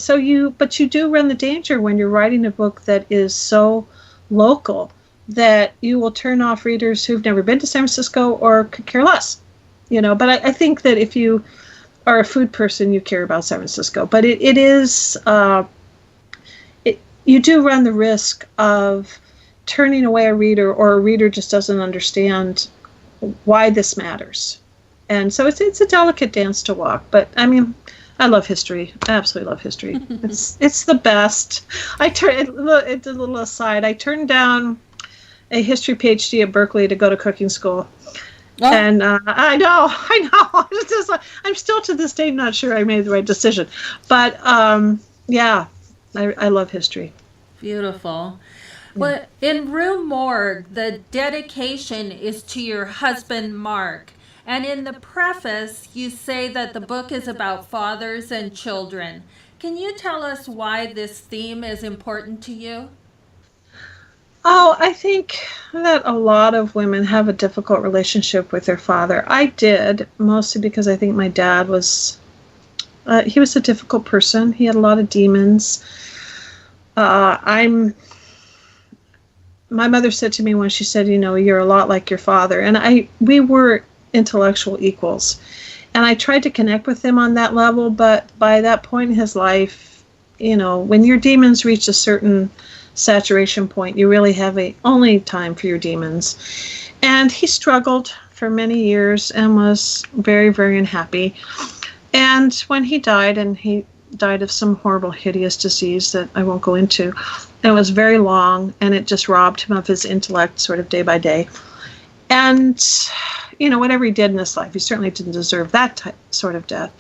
So you do run the danger when you're writing a book that is so local that you will turn off readers who've never been to San Francisco or could care less. But I think that if you are a food person, you care about San Francisco. But it is you do run the risk of turning away a reader, or a reader just doesn't understand why this matters. And so it's a delicate dance to walk. But I mean, I love history. I absolutely love history. It's the best. It's a little aside. I turned down a history PhD at Berkeley to go to cooking school. Oh. And I know. I'm still to this day not sure I made the right decision. But yeah, I love history. Beautiful. Well, in Rue Morgue, the dedication is to your husband, Mark. And in the preface, you say that the book is about fathers and children. Can you tell us why this theme is important to you? Oh, I think that a lot of women have a difficult relationship with their father. I did, mostly because I think my dad was, he was a difficult person. He had a lot of demons. My mother said to me when she said, you're a lot like your father. And we were intellectual equals. And I tried to connect with him on that level, but by that point in his life, when your demons reach a certain saturation point, you really have only time for your demons. And he struggled for many years and was very, very unhappy. And when he died of some horrible, hideous disease that I won't go into, and it was very long, and it just robbed him of his intellect sort of day by day. And whatever he did in his life, he certainly didn't deserve that sort of death.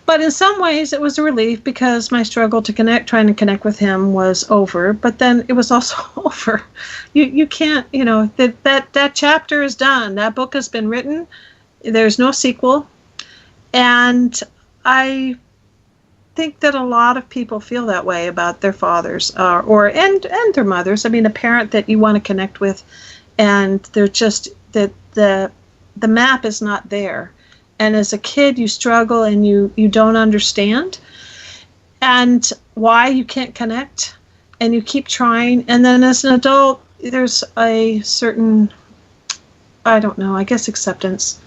But in some ways, it was a relief, because my struggle trying to connect with him was over. But then it was also over. You can't, that chapter is done. That book has been written. There's no sequel. And I think that a lot of people feel that way about their fathers and their mothers. I mean, a parent that you want to connect with, and they're just that the map is not there. And as a kid, you struggle and you don't understand and why you can't connect, and you keep trying. And then as an adult, there's a certain, I don't know, I guess acceptance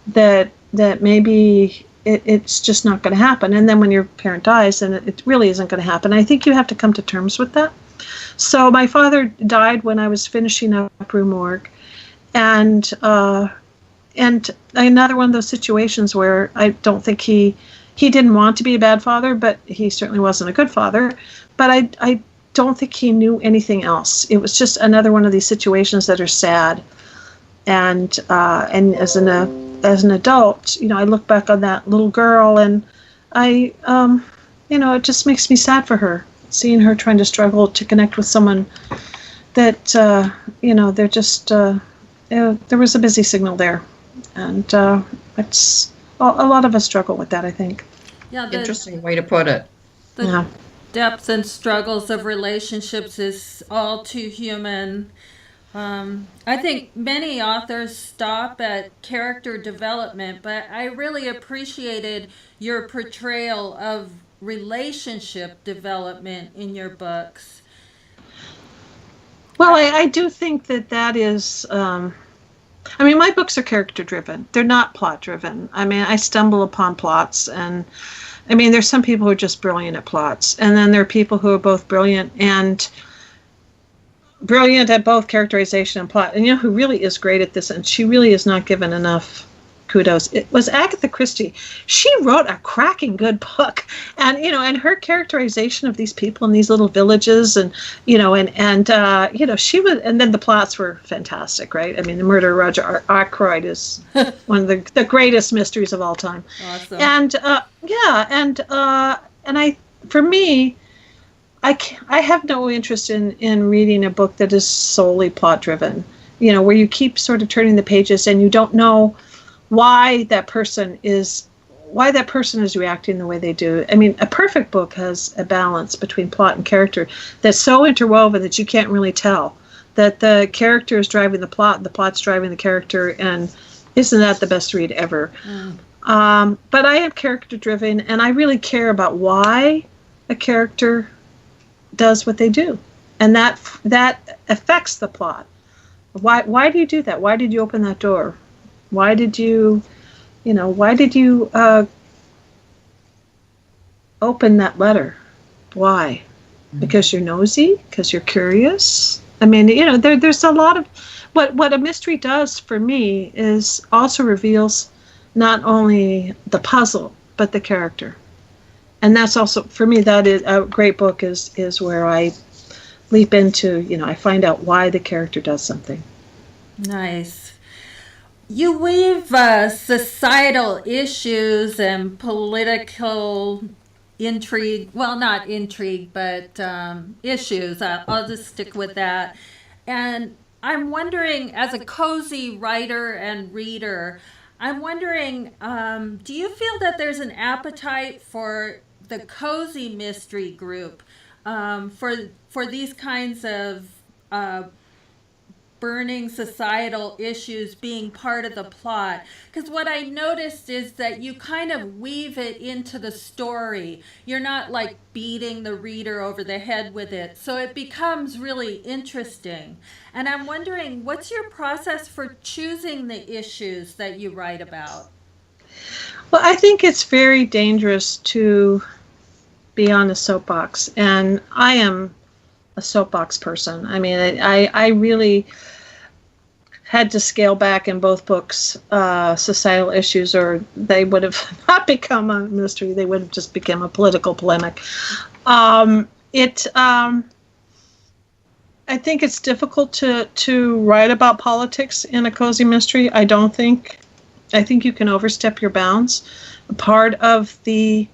that maybe it's just not going to happen. And then when your parent dies, then it really isn't going to happen. I think you have to come to terms with that. So my father died when I was finishing up Rue Morgue. And another one of those situations where I don't think he didn't want to be a bad father, but he certainly wasn't a good father. But I don't think he knew anything else. It was just another one of these situations that are sad. And as an adult, I look back on that little girl, and it just makes me sad for her, seeing her trying to struggle to connect with someone that, they're just, there was a busy signal there. And it's a lot of us struggle with that, I think. Yeah, interesting way to put it. The depth and struggles of relationships is all too human. I think many authors stop at character development, but I really appreciated your portrayal of relationship development in your books. Well, I do think that is, I mean, my books are character driven. They're not plot driven. I mean, I stumble upon plots, and I mean, there's some people who are just brilliant at plots, and then there are people who are both brilliant at both characterization and plot. And you know who really is great at this, and she really is not given enough kudos, it was Agatha Christie. She wrote a cracking good book, and and her characterization of these people in these little villages, and she was, and then the plots were fantastic, right? I mean, the murder of Roger Ackroyd is one of the greatest mysteries of all time. Awesome. And for me, I have no interest in reading a book that is solely plot driven, where you keep sort of turning the pages and you don't know why that person is reacting the way they do. I mean, a perfect book has a balance between plot and character that's so interwoven that you can't really tell that the character is driving the plot and the plot's driving the character, and isn't that the best read ever? But I am character driven, and I really care about why a character does what they do, and that affects the plot. Why do you do that? Why did you open that door? Why did you open that letter? Why? Because you're nosy? Because you're curious? I mean, there's a lot of what a mystery does for me is also reveals not only the puzzle but the character, and that's also for me, that is a great book is where I leap into, I find out why the character does something. Nice. You weave societal issues and political intrigue, well, not intrigue, but issues. I'll just stick with that. And I'm wondering, as a cozy writer and reader, I'm wondering, do you feel that there's an appetite for the cozy mystery group for these kinds of burning societal issues being part of the plot? Because what I noticed is that you kind of weave it into the story. You're not like beating the reader over the head with it, so it becomes really interesting. And I'm wondering, what's your process for choosing the issues that you write about? Well, I think it's very dangerous to be on a soapbox, and I am a soapbox person. I mean, I really had to scale back in both books societal issues, or they would have not become a mystery. They would have just become a political polemic. I think it's difficult to write about politics in a cozy mystery. I think you can overstep your bounds. Part of the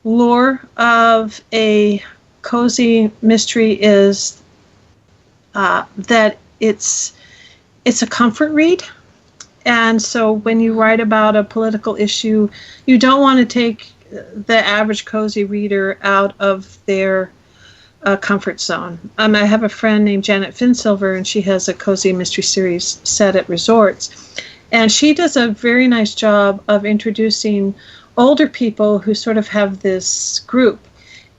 lure of a cozy mystery is that it's a comfort read. And so when you write about a political issue, you don't want to take the average cozy reader out of their comfort zone. I have a friend named Janet Finsilver, and she has a cozy mystery series set at resorts. And she does a very nice job of introducing older people who sort of have this group.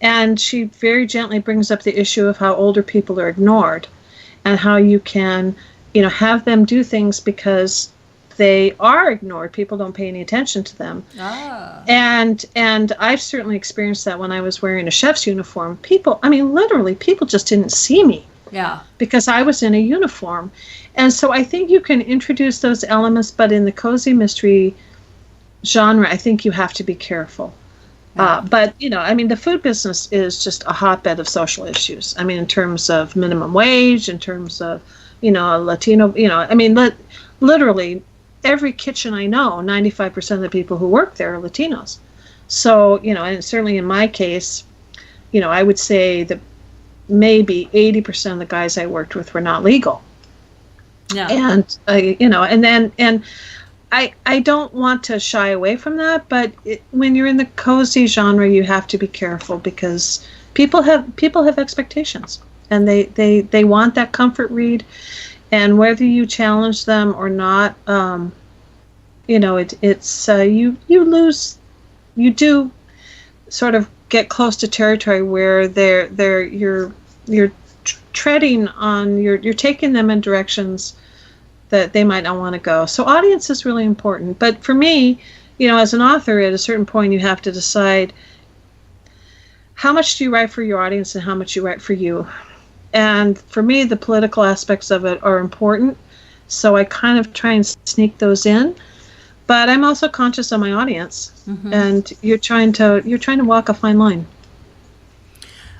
And she very gently brings up the issue of how older people are ignored, and how you can, have them do things because they are ignored. People don't pay any attention to them. And I've certainly experienced that when I was wearing a chef's uniform. Literally, people just didn't see me. Yeah. Because I was in a uniform. And so I think you can introduce those elements, but in the cozy mystery genre, I think you have to be careful. But, the food business is just a hotbed of social issues. I mean, in terms of minimum wage, in terms of, Latino, literally every kitchen I know, 95% of the people who work there are Latinos. So, and certainly in my case, I would say that maybe 80% of the guys I worked with were not legal. Yeah. And, I don't want to shy away from that, but when you're in the cozy genre, you have to be careful, because people have expectations, and they want that comfort read, and whether you challenge them or not, you do sort of get close to territory where you're treading on, you're taking them in directions that they might not want to go. So audience is really important. But for me, as an author, at a certain point, you have to decide how much do you write for your audience and how much you write for you. And for me, the political aspects of it are important. So I kind of try and sneak those in. But I'm also conscious of my audience. Mm-hmm. And you're trying to walk a fine line.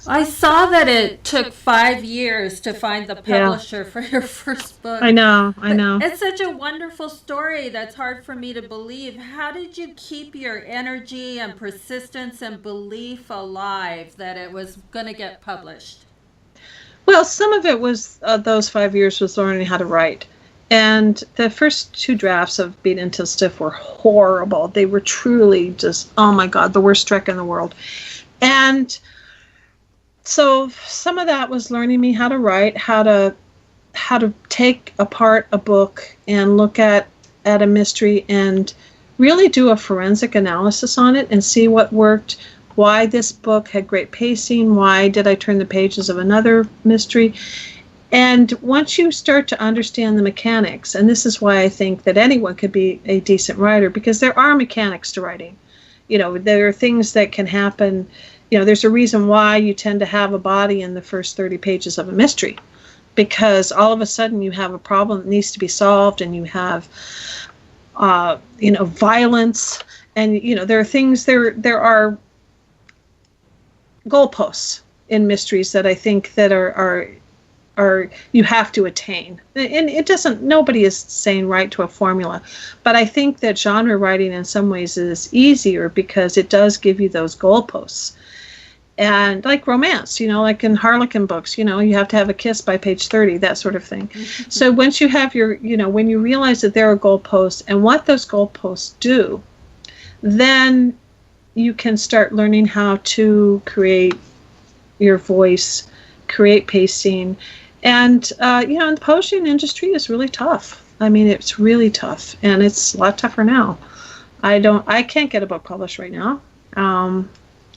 I saw that it took 5 years to find the publisher for your first book. I know. It's such a wonderful story that's hard for me to believe. How did you keep your energy and persistence and belief alive that it was going to get published? Well, some of it was those 5 years was learning how to write. And the first 2 drafts of Beat Until Stiff were horrible. They were truly just, oh my God, the worst trek in the world. And so some of that was learning me how to write, how to take apart a book and look at a mystery and really do a forensic analysis on it and see what worked, why this book had great pacing, why did I turn the pages of another mystery. And once you start to understand the mechanics, and this is why I think that anyone could be a decent writer, because there are mechanics to writing. There are things that can happen. There's a reason why you tend to have a body in the first 30 pages of a mystery, because all of a sudden you have a problem that needs to be solved, and you have, violence, and there are things. There are goalposts in mysteries that I think that are you have to attain. And it doesn't. Nobody is saying right to a formula, but I think that genre writing in some ways is easier because it does give you those goalposts. And like romance, like in Harlequin books, you have to have a kiss by page 30, that sort of thing. Mm-hmm. So once you have your, when you realize that there are goalposts and what those goalposts do, then you can start learning how to create your voice, create pacing. And, the publishing industry is really tough. I mean, it's really tough, and it's a lot tougher now. I can't get a book published right now.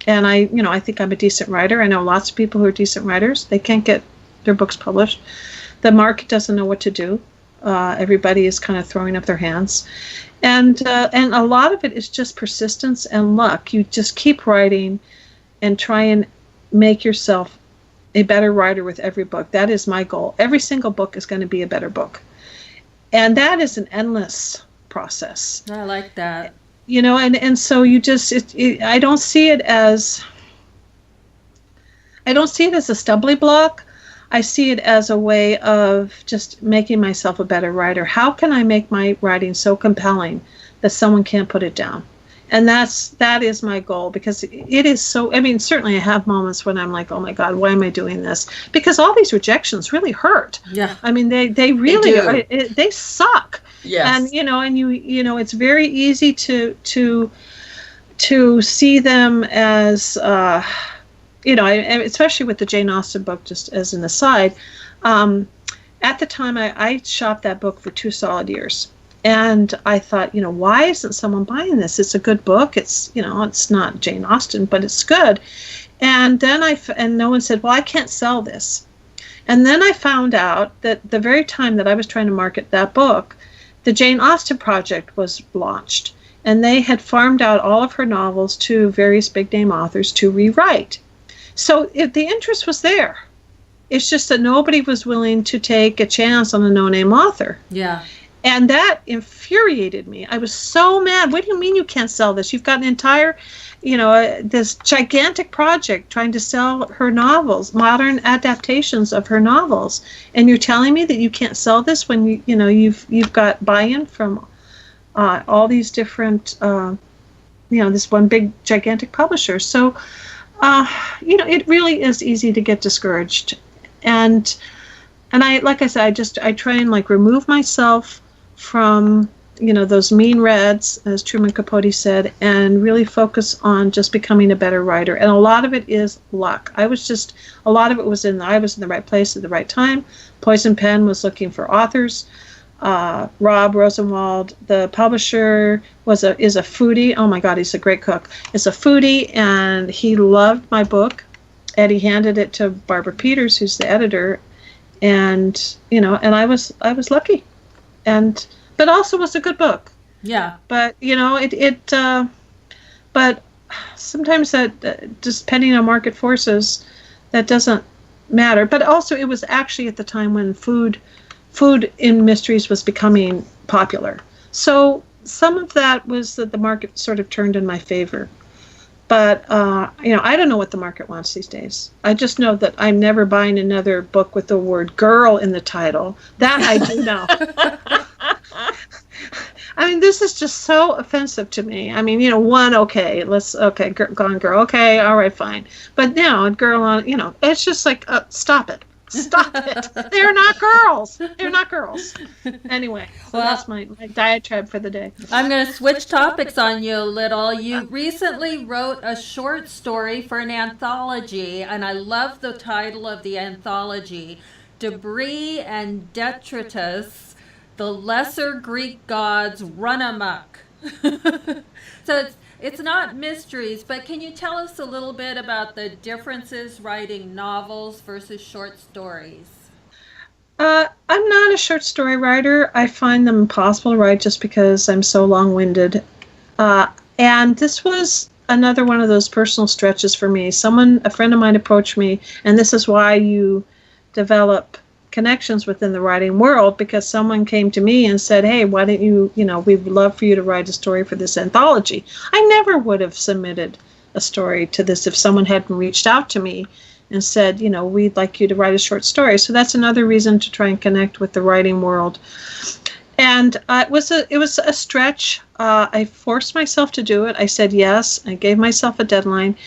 And I think I'm a decent writer. I know lots of people who are decent writers. They can't get their books published. The market doesn't know what to do. Everybody is kind of throwing up their hands. And a lot of it is just persistence and luck. You just keep writing and try and make yourself a better writer with every book. That is my goal. Every single book is going to be a better book. And that is an endless process. I like that. And so you just, I don't see it as a stumbling block. I see it as a way of just making myself a better writer. How can I make my writing so compelling that someone can't put it down? And that is my goal, because it is so, certainly I have moments when I'm like, oh my God, why am I doing this? Because all these rejections really hurt. Yeah. They really, they suck. Yes. And, it's very easy to see them as, especially with the Jane Austen book, just as an aside, at the time I shopped that book for 2 solid years. And I thought, why isn't someone buying this? It's a good book. It's, it's not Jane Austen, but it's good. And then and no one said, well, I can't sell this. And then I found out that the very time that I was trying to market that book, the Jane Austen project was launched. And they had farmed out all of her novels to various big name authors to rewrite. So the interest was there. It's just that nobody was willing to take a chance on a no-name author. Yeah. And that infuriated me. I was so mad. What do you mean you can't sell this? You've got an entire, this gigantic project trying to sell her novels, modern adaptations of her novels, and you're telling me that you can't sell this when you've got buy-in from all these different, this one big gigantic publisher. So, it really is easy to get discouraged, and I, like I said, I try and remove myself from, those mean reds, as Truman Capote said, and really focus on just becoming a better writer. And a lot of it is luck. I was in the right place at the right time. Poison Pen was looking for authors. Rob Rosenwald, the publisher, is a foodie. Oh my God, he's a great cook. Is a foodie, and he loved my book, and he handed it to Barbara Peters, who's the editor. and and I was lucky, but also was a good book. Yeah. But but sometimes that just depending on market forces, that doesn't matter. But also, it was actually at the time when food in mysteries was becoming popular. So some of that was that the market sort of turned in my favor. But I don't know what the market wants these days. I just know that I'm never buying another book with the word "girl" in the title. That I do know. I mean, this is just so offensive to me. I mean, gone girl, okay, all right, fine. But now, girl on, it's just like, stop it. Stop it. They're not girls. They're not girls. Anyway, so that's my diatribe for the day. I'm going to switch topics on you a little. You recently wrote a short story for an anthology, and I love the title of the anthology, Debris and Detritus, The Lesser Greek Gods Run Amok. So it's not mysteries, but can you tell us a little bit about the differences writing novels versus short stories? I'm not a short story writer. I find them impossible to write just because I'm so long-winded. And this was another one of those personal stretches for me. A friend of mine approached me, and this is why you develop connections within the writing world, because someone came to me and said, hey, why don't you, we'd love for you to write a story for this anthology. I never would have submitted a story to this if someone hadn't reached out to me and said, we'd like you to write a short story. So that's another reason to try and connect with the writing world. And it was a stretch. I forced myself to do it. I said yes. I gave myself a deadline.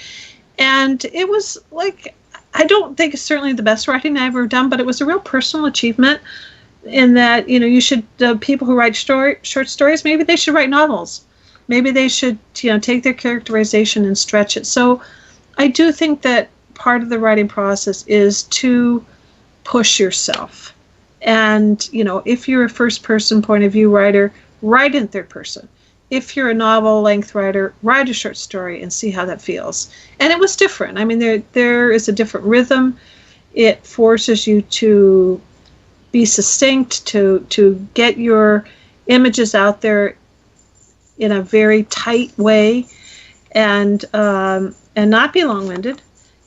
And it was like, I don't think it's certainly the best writing I've ever done, but it was a real personal achievement in that, you should, people who write short stories, maybe they should write novels. Maybe they should, take their characterization and stretch it. So I do think that part of the writing process is to push yourself. And, if you're a first person point of view writer, write in third person. If you're a novel-length writer, write a short story and see how that feels. And it was different. I mean, there is a different rhythm. It forces you to be succinct, to get your images out there in a very tight way, and not be long-winded.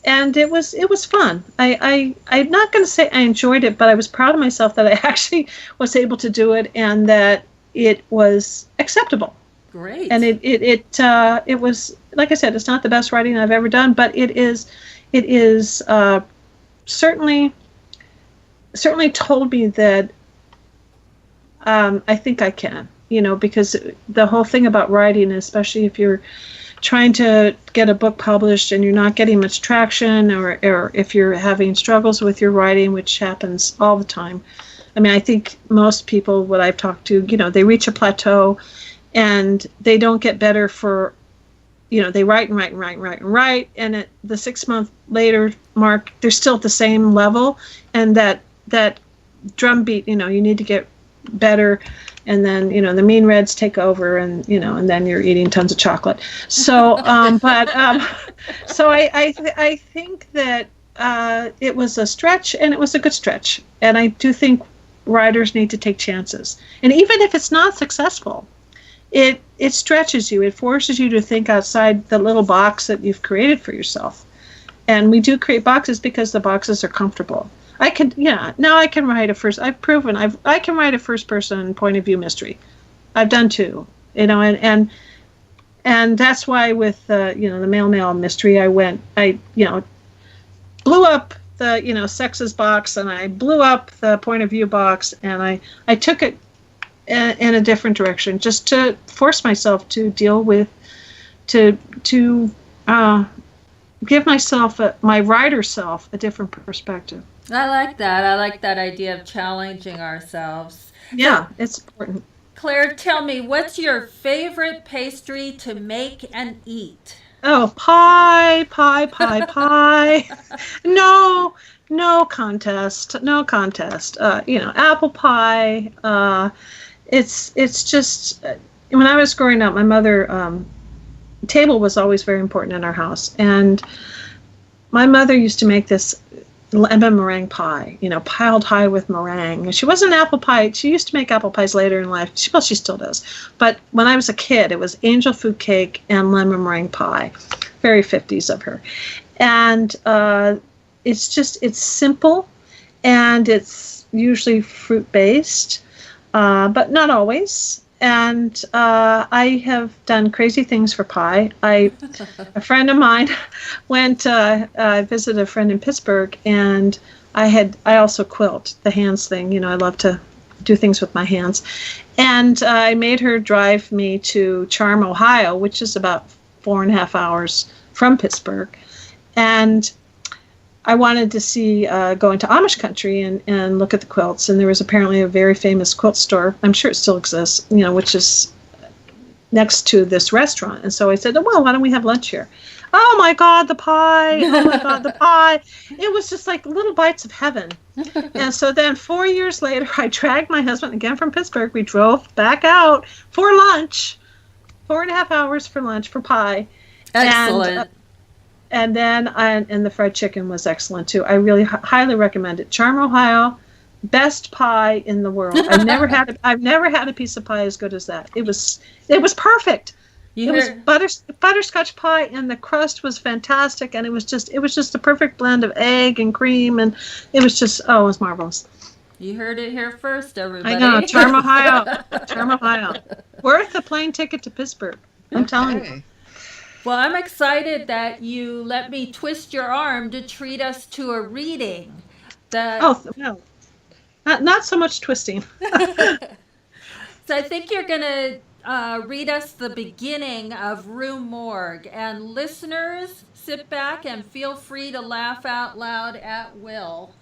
And it was fun. I'm not going to say I enjoyed it, but I was proud of myself that I actually was able to do it and that it was acceptable. Great. And it was, like I said, it's not the best writing I've ever done, but it is certainly told me that I think I can, because the whole thing about writing, especially if you're trying to get a book published and you're not getting much traction, or if you're having struggles with your writing, which happens all the time. I mean, I think most people, what I've talked to, they reach a plateau and they don't get better for, they write and write and write and write and write. And at the 6 month later mark, they're still at the same level. And that drumbeat, you need to get better. And then, the mean reds take over and, and then you're eating tons of chocolate. So, so I think that it was a stretch, and it was a good stretch. And I do think writers need to take chances. And even if it's not successful, it stretches you. It forces you to think outside the little box that you've created for yourself. And we do create boxes because the boxes are comfortable. Now I can write I've proven I can write a first person point of view mystery. I've done two, and that's why with the male mystery, I blew up the, sexes box, and I blew up the point of view box, and I took it in a different direction, just to force myself to deal with, to give myself, my writer self, a different perspective. I like that. I like that idea of challenging ourselves. Yeah, it's important. Claire, tell me, what's your favorite pastry to make and eat? Oh, pie. No contest. Apple pie. It's just, when I was growing up, my mother, table was always very important in our house. And my mother used to make this lemon meringue pie, piled high with meringue. She wasn't apple pie. She used to make apple pies later in life. She still does. But when I was a kid, it was angel food cake and lemon meringue pie. Very 50s of her. And it's simple, and it's usually fruit-based, but not always. And I have done crazy things for pie. A friend of mine I visited a friend in Pittsburgh, and I also quilt, the hands thing. I love to do things with my hands. And I made her drive me to Charm, Ohio, which is about 4.5 hours from Pittsburgh. And I wanted to go into Amish country and look at the quilts. And there was apparently a very famous quilt store. I'm sure it still exists, which is next to this restaurant. And so I said, well, why don't we have lunch here? Oh my God, the pie. Oh my God, the pie. It was just like little bites of heaven. And so then 4 years later, I dragged my husband again from Pittsburgh. We drove back out for lunch, 4.5 hours for lunch for pie. Excellent. And then the fried chicken was excellent too. I really highly recommend it. Charm, Ohio, best pie in the world. I've never had a piece of pie as good as that. It was perfect. It was butterscotch pie, and the crust was fantastic, and it was just a perfect blend of egg and cream, and it was marvelous. You heard it here first, everybody. I know, Charm, Ohio. Charm, Ohio. Worth a plane ticket to Pittsburgh. I'm telling you. Well, I'm excited that you let me twist your arm to treat us to a reading. No. Not so much twisting. So I think you're going to read us the beginning of Rue Morgue. And listeners, sit back and feel free to laugh out loud at will.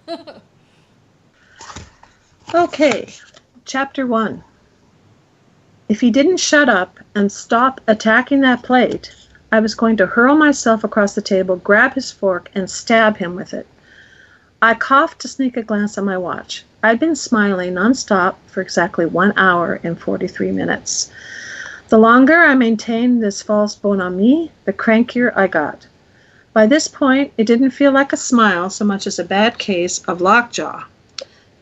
Okay, Chapter 1. If he didn't shut up and stop attacking that plate, I was going to hurl myself across the table, grab his fork, and stab him with it. I coughed to sneak a glance at my watch. I'd been smiling nonstop for exactly 1 hour and 43 minutes. The longer I maintained this false bonhomie, the crankier I got. By this point, it didn't feel like a smile so much as a bad case of lockjaw.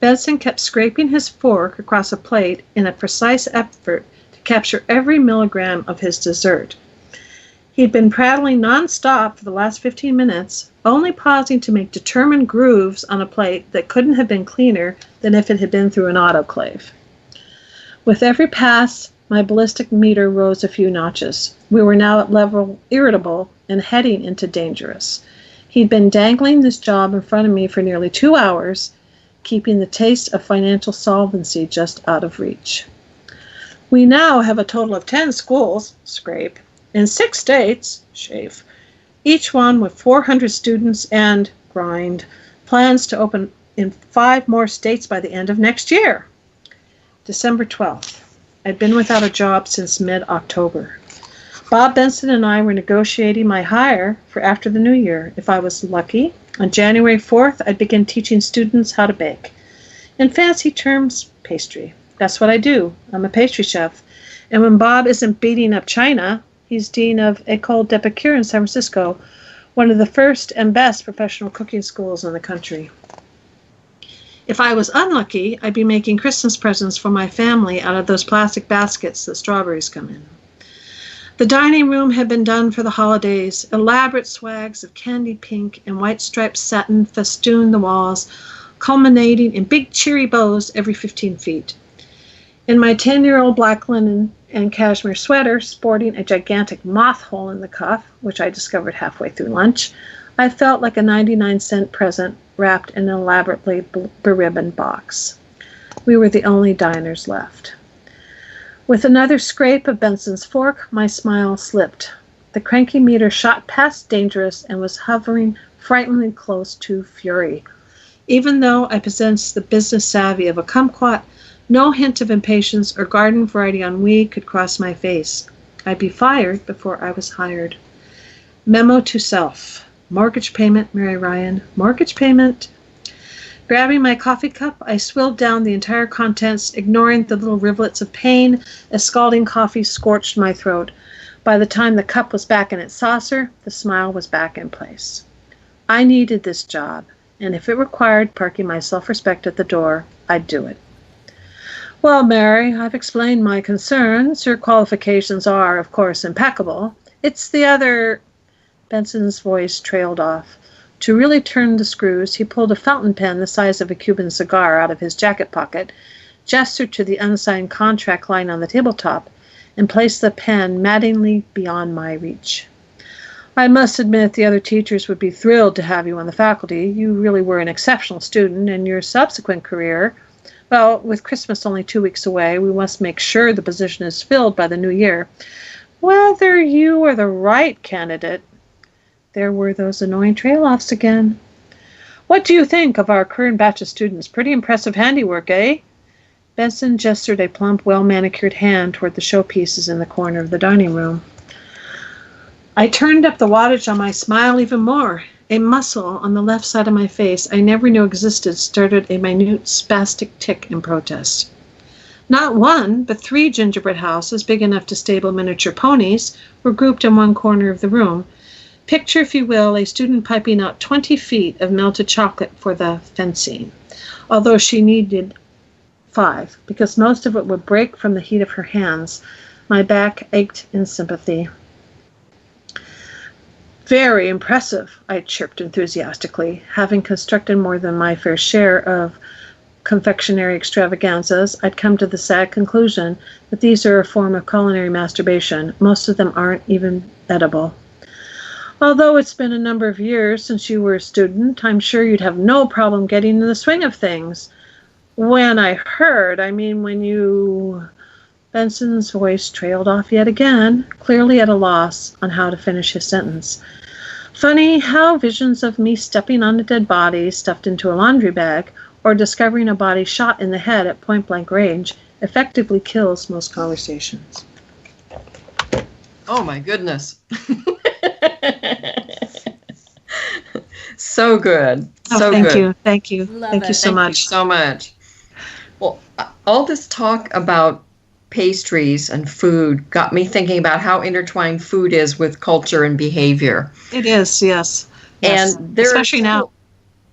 Benson kept scraping his fork across a plate in a precise effort to capture every milligram of his dessert. He'd been prattling nonstop for the last 15 minutes, only pausing to make determined grooves on a plate that couldn't have been cleaner than if it had been through an autoclave. With every pass, my ballistic meter rose a few notches. We were now at level irritable and heading into dangerous. He'd been dangling this job in front of me for nearly 2 hours, keeping the taste of financial solvency just out of reach. We now have a total of 10 schools, scrape, in 6 states, chafe, each one with 400 students and, grind, plans to open in 5 more states by the end of next year. December 12th. I'd been without a job since mid-October. Bob Benson and I were negotiating my hire for after the new year. If I was lucky, on January 4th, I'd begin teaching students how to bake. In fancy terms, pastry. That's what I do. I'm a pastry chef. And when Bob isn't beating up China, he's dean of École d'Épicure in San Francisco, one of the first and best professional cooking schools in the country. If I was unlucky, I'd be making Christmas presents for my family out of those plastic baskets that strawberries come in. The dining room had been done for the holidays. Elaborate swags of candy pink and white striped satin festooned the walls, culminating in big cheery bows every 15 feet. In my 10-year-old black linen and cashmere sweater, sporting a gigantic moth hole in the cuff, which I discovered halfway through lunch, I felt like a 99-cent present wrapped in an elaborately beribboned box. We were the only diners left. With another scrape of Benson's fork, my smile slipped. The cranky meter shot past dangerous and was hovering frighteningly close to fury. Even though I possessed the business savvy of a kumquat, no hint of impatience or garden variety ennui could cross my face. I'd be fired before I was hired. Memo to self. Mortgage payment, Mary Ryan. Mortgage payment. Grabbing my coffee cup, I swilled down the entire contents, ignoring the little rivulets of pain as scalding coffee scorched my throat. By the time the cup was back in its saucer, the smile was back in place. I needed this job, and if it required parking my self-respect at the door, I'd do it. Well, Mary, I've explained my concerns. Your qualifications are, of course, impeccable. It's the other... Benson's voice trailed off. To really turn the screws, he pulled a fountain pen the size of a Cuban cigar out of his jacket pocket, gestured to the unsigned contract lying on the tabletop, and placed the pen maddeningly beyond my reach. I must admit the other teachers would be thrilled to have you on the faculty. You really were an exceptional student, and your subsequent career, well, with Christmas only 2 weeks away, we must make sure the position is filled by the new year. Whether you are the right candidate, there were those annoying trail-offs again. What do you think of our current batch of students? Pretty impressive handiwork, eh? Benson gestured a plump, well-manicured hand toward the showpieces in the corner of the dining room. I turned up the wattage on my smile even more. A muscle on the left side of my face I never knew existed started a minute spastic tick in protest. Not one, but 3 gingerbread houses, big enough to stable miniature ponies, were grouped in one corner of the room. Picture, if you will, a student piping out 20 feet of melted chocolate for the fencing, although she needed 5, because most of it would break from the heat of her hands. My back ached in sympathy. Very impressive, I chirped enthusiastically. Having constructed more than my fair share of confectionery extravaganzas, I'd come to the sad conclusion that these are a form of culinary masturbation. Most of them aren't even edible. Although it's been a number of years since you were a student, I'm sure you'd have no problem getting in the swing of things. When you... Benson's voice trailed off yet again, clearly at a loss on how to finish his sentence. Funny how visions of me stepping on a dead body stuffed into a laundry bag, or discovering a body shot in the head at point-blank range, effectively kills most conversations. Oh my goodness. So good. So thank good. you. Thank you. Love Thank it. you so Thank much. you so much. Well, all this talk about pastries and food got me thinking about how intertwined food is with culture and behavior. It is, yes. Yes. And there Especially now.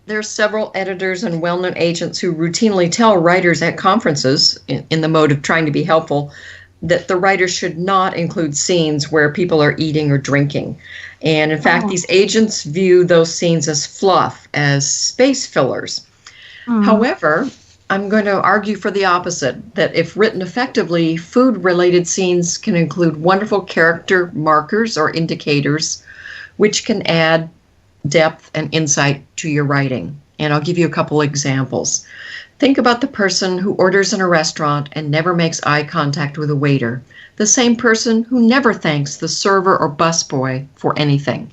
There are several editors and well-known agents who routinely tell writers at conferences, in the mode of trying to be helpful, that the writers should not include scenes where people are eating or drinking. And in fact, these agents view those scenes as fluff, as space fillers. However, I'm going to argue for the opposite, that if written effectively, food-related scenes can include wonderful character markers or indicators, which can add depth and insight to your writing. And I'll give you a couple examples. Think about the person who orders in a restaurant and never makes eye contact with a waiter, the same person who never thanks the server or busboy for anything.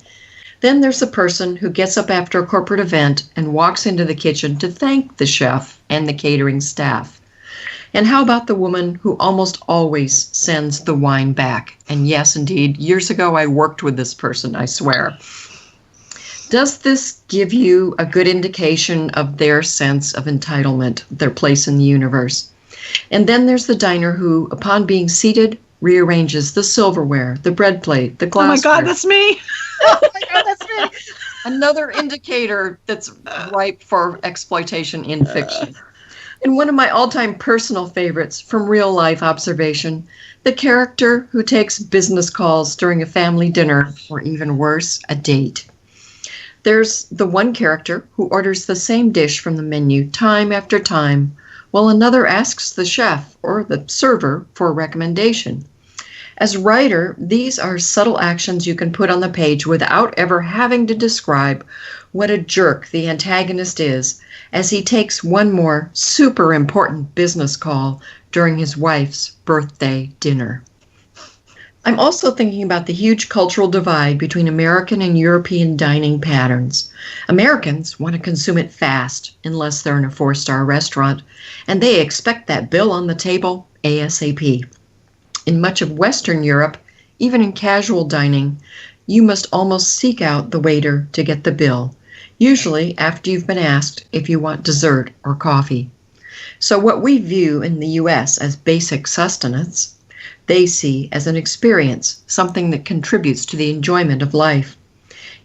Then there's the person who gets up after a corporate event and walks into the kitchen to thank the chef and the catering staff. And how about the woman who almost always sends the wine back? And yes, indeed, years ago I worked with this person, I swear. Does this give you a good indication of their sense of entitlement, their place in the universe? And then there's the diner who, upon being seated, rearranges the silverware, the bread plate, the glassware. Oh my God, that's me! Oh my God, that's me! Another indicator that's ripe for exploitation in fiction. And one of my all-time personal favorites from real-life observation, the character who takes business calls during a family dinner, or even worse, a date. There's the one character who orders the same dish from the menu time after time, while another asks the chef or the server for a recommendation. As writer, these are subtle actions you can put on the page without ever having to describe what a jerk the antagonist is as he takes one more super important business call during his wife's birthday dinner. I'm also thinking about the huge cultural divide between American and European dining patterns. Americans want to consume it fast, unless they're in a 4-star restaurant, and they expect that bill on the table ASAP. In much of Western Europe, even in casual dining, you must almost seek out the waiter to get the bill, usually after you've been asked if you want dessert or coffee. So what we view in the U.S. as basic sustenance, they see as an experience, something that contributes to the enjoyment of life.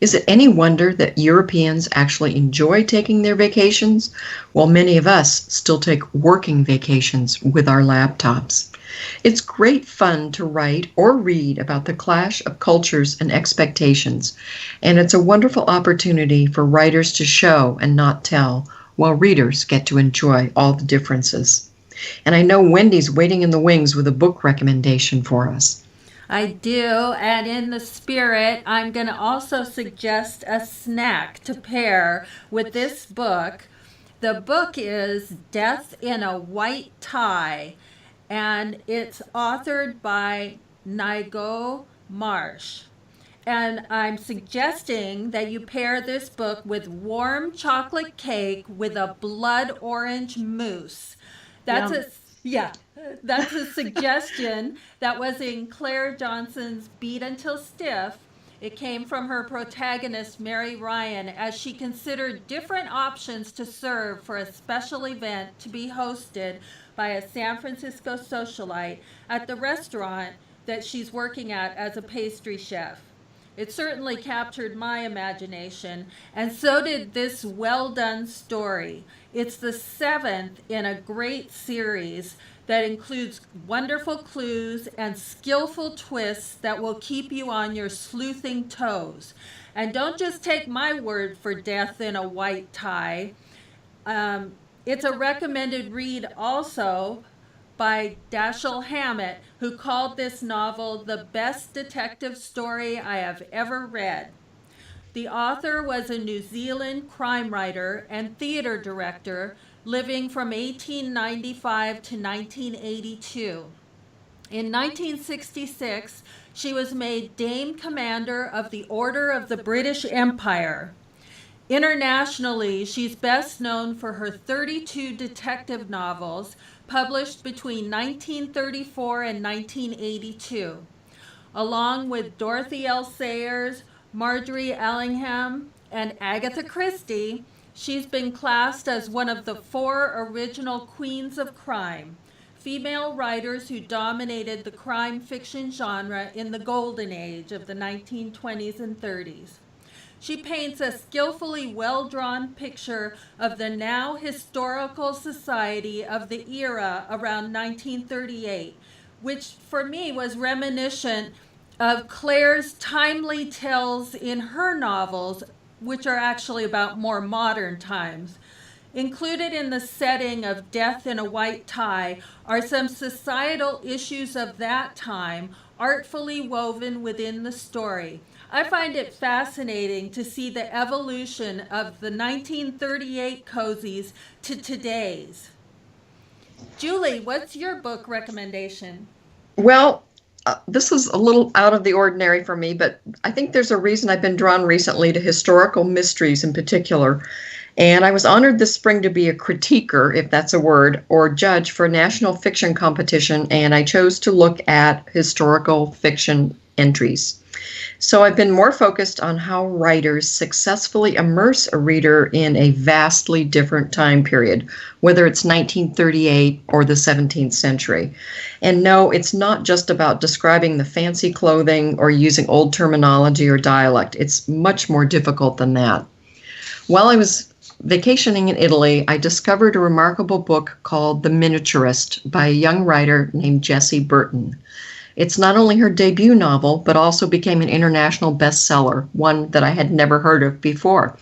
Is it any wonder that Europeans actually enjoy taking their vacations, while many of us still take working vacations with our laptops? It's great fun to write or read about the clash of cultures and expectations, and it's a wonderful opportunity for writers to show and not tell, while readers get to enjoy all the differences. And I know Wendy's waiting in the wings with a book recommendation for us. I do, and in the spirit, I'm going to also suggest a snack to pair with this book. The book is Death in a White Tie, and it's authored by Nigo Marsh. And I'm suggesting that you pair this book with warm chocolate cake with a blood orange mousse. That's Yum. yeah, that's a suggestion that was in Claire Johnson's Beat Until Stiff. It came from her protagonist, Mary Ryan, as she considered different options to serve for a special event to be hosted by a San Francisco socialite at the restaurant that she's working at as a pastry chef. It certainly captured my imagination, and so did this well-done story. It's the 7th in a great series that includes wonderful clues and skillful twists that will keep you on your sleuthing toes. And don't just take my word for Death in a White Tie. It's a recommended read also by Dashiell Hammett, who called this novel the best detective story I have ever read. The author was a New Zealand crime writer and theater director living from 1895 to 1982. In 1966, she was made Dame Commander of the Order of the British Empire. Internationally, she's best known for her 32 detective novels published between 1934 and 1982. Along with Dorothy L. Sayers, Marjorie Allingham, and Agatha Christie, she's been classed as one of the 4 original queens of crime, female writers who dominated the crime fiction genre in the golden age of the 1920s and 30s. She paints a skillfully well-drawn picture of the now historical society of the era around 1938, which for me was reminiscent of Claire's timely tales in her novels, which are actually about more modern times. Included in the setting of Death in a White Tie are some societal issues of that time, artfully woven within the story. I find it fascinating to see the evolution of the 1938 cozies to today's. Julie, what's your book recommendation? Well, this is a little out of the ordinary for me, but I think there's a reason I've been drawn recently to historical mysteries in particular. And I was honored this spring to be a critiquer, if that's a word, or judge for a national fiction competition, and I chose to look at historical fiction entries. So I've been more focused on how writers successfully immerse a reader in a vastly different time period, whether it's 1938 or the 17th century. And no, it's not just about describing the fancy clothing or using old terminology or dialect. It's much more difficult than that. While I was vacationing in Italy, I discovered a remarkable book called The Miniaturist by a young writer named Jessie Burton. It's not only her debut novel, but also became an international bestseller, one that I had never heard of before.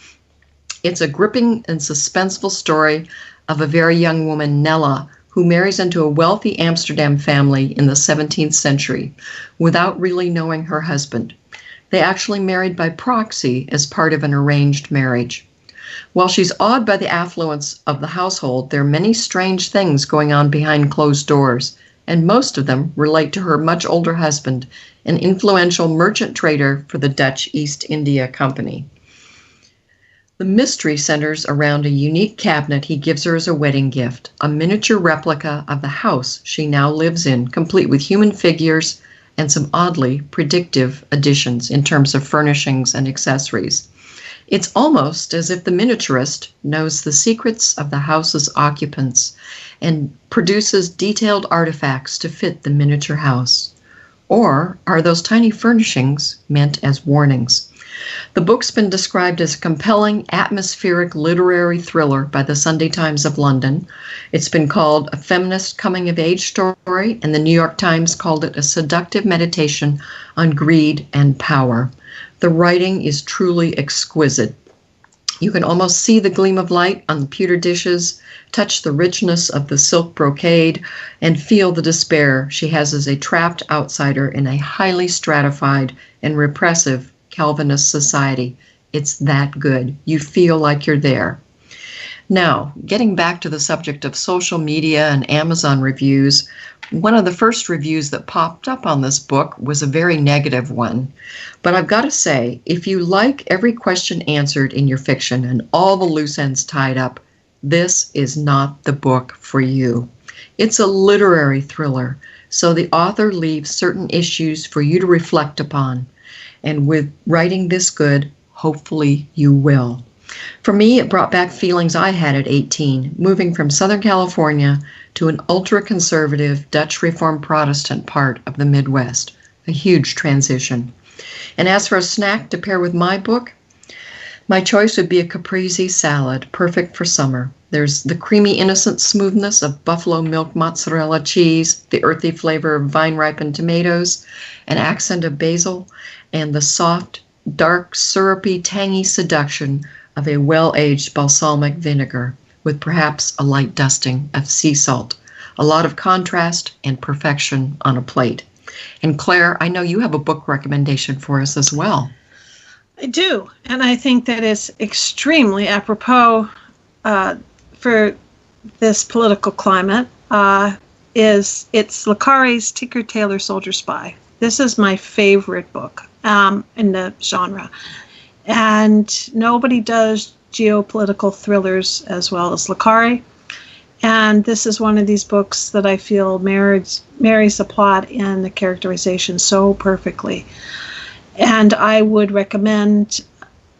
It's a gripping and suspenseful story of a very young woman, Nella, who marries into a wealthy Amsterdam family in the 17th century without really knowing her husband. They actually married by proxy as part of an arranged marriage. While she's awed by the affluence of the household, there are many strange things going on behind closed doors, and most of them relate to her much older husband, an influential merchant trader for the Dutch East India Company. The mystery centers around a unique cabinet he gives her as a wedding gift, a miniature replica of the house she now lives in, complete with human figures and some oddly predictive additions in terms of furnishings and accessories. It's almost as if the miniaturist knows the secrets of the house's occupants and produces detailed artifacts to fit the miniature house. Or are those tiny furnishings meant as warnings? The book's been described as a compelling, atmospheric literary thriller by the Sunday Times of London. It's been called a feminist coming-of-age story, and the New York Times called it a seductive meditation on greed and power. The writing is truly exquisite. You can almost see the gleam of light on the pewter dishes, touch the richness of the silk brocade, and feel the despair she has as a trapped outsider in a highly stratified and repressive Calvinist society. It's that good. You feel like you're there. Now, getting back to the subject of social media and Amazon reviews, one of the first reviews that popped up on this book was a very negative one. But I've got to say, if you like every question answered in your fiction and all the loose ends tied up, this is not the book for you. It's a literary thriller, so the author leaves certain issues for you to reflect upon. And with writing this good, hopefully you will. For me, it brought back feelings I had at 18, moving from Southern California to an ultra-conservative Dutch Reformed Protestant part of the Midwest. A huge transition. And as for a snack to pair with my book, my choice would be a caprese salad, perfect for summer. There's the creamy, innocent smoothness of buffalo milk mozzarella cheese, the earthy flavor of vine-ripened tomatoes, an accent of basil, and the soft, dark, syrupy, tangy seduction of a well-aged balsamic vinegar, with perhaps a light dusting of sea salt. A lot of contrast and perfection on a plate. And Claire, I know you have a book recommendation for us as well. I do, and I think that is extremely apropos for this political climate. It's Le Carre's Tinker Tailor Soldier Spy. This is my favorite book in the genre, and nobody does geopolitical thrillers as well as Le Carre. And this is one of these books that I feel marries the plot and the characterization so perfectly. And I would recommend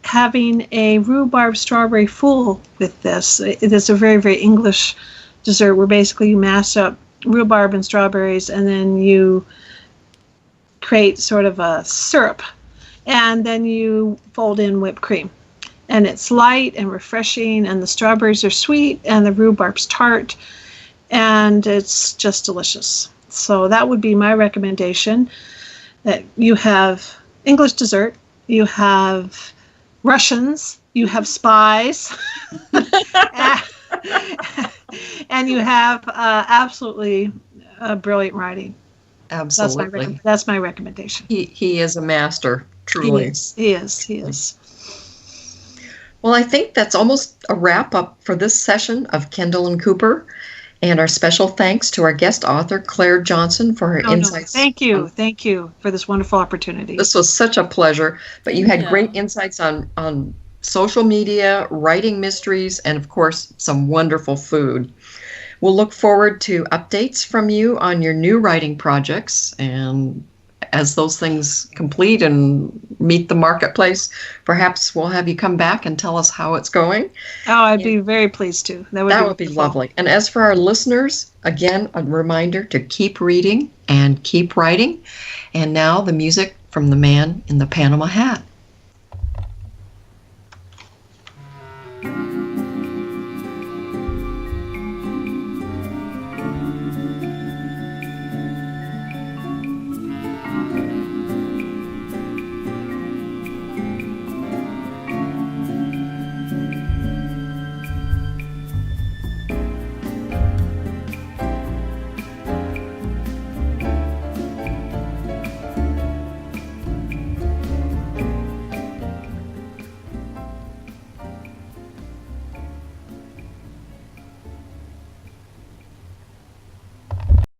having a rhubarb strawberry fool with this. It is a very, very English dessert where basically you mash up rhubarb and strawberries and then you create sort of a syrup. And then you fold in whipped cream. And it's light and refreshing, and the strawberries are sweet, and the rhubarb's tart, and it's just delicious. So that would be my recommendation. That you have English dessert, you have Russians, you have spies, and you have absolutely brilliant writing. Absolutely. That's my recommendation. He is a master, truly. He is. Well, I think that's almost a wrap-up for this session of Kendall and Cooper. And our special thanks to our guest author, Claire Johnson, for her insights. Thank you for this wonderful opportunity. This was such a pleasure. But you had great insights on social media, writing mysteries, and, of course, some wonderful food. We'll look forward to updates from you on your new writing projects, and as those things complete and meet the marketplace, perhaps we'll have you come back and tell us how it's going. Oh, I'd be very pleased to. That would be lovely. And as for our listeners, again, a reminder to keep reading and keep writing. And now the music from the man in the Panama hat.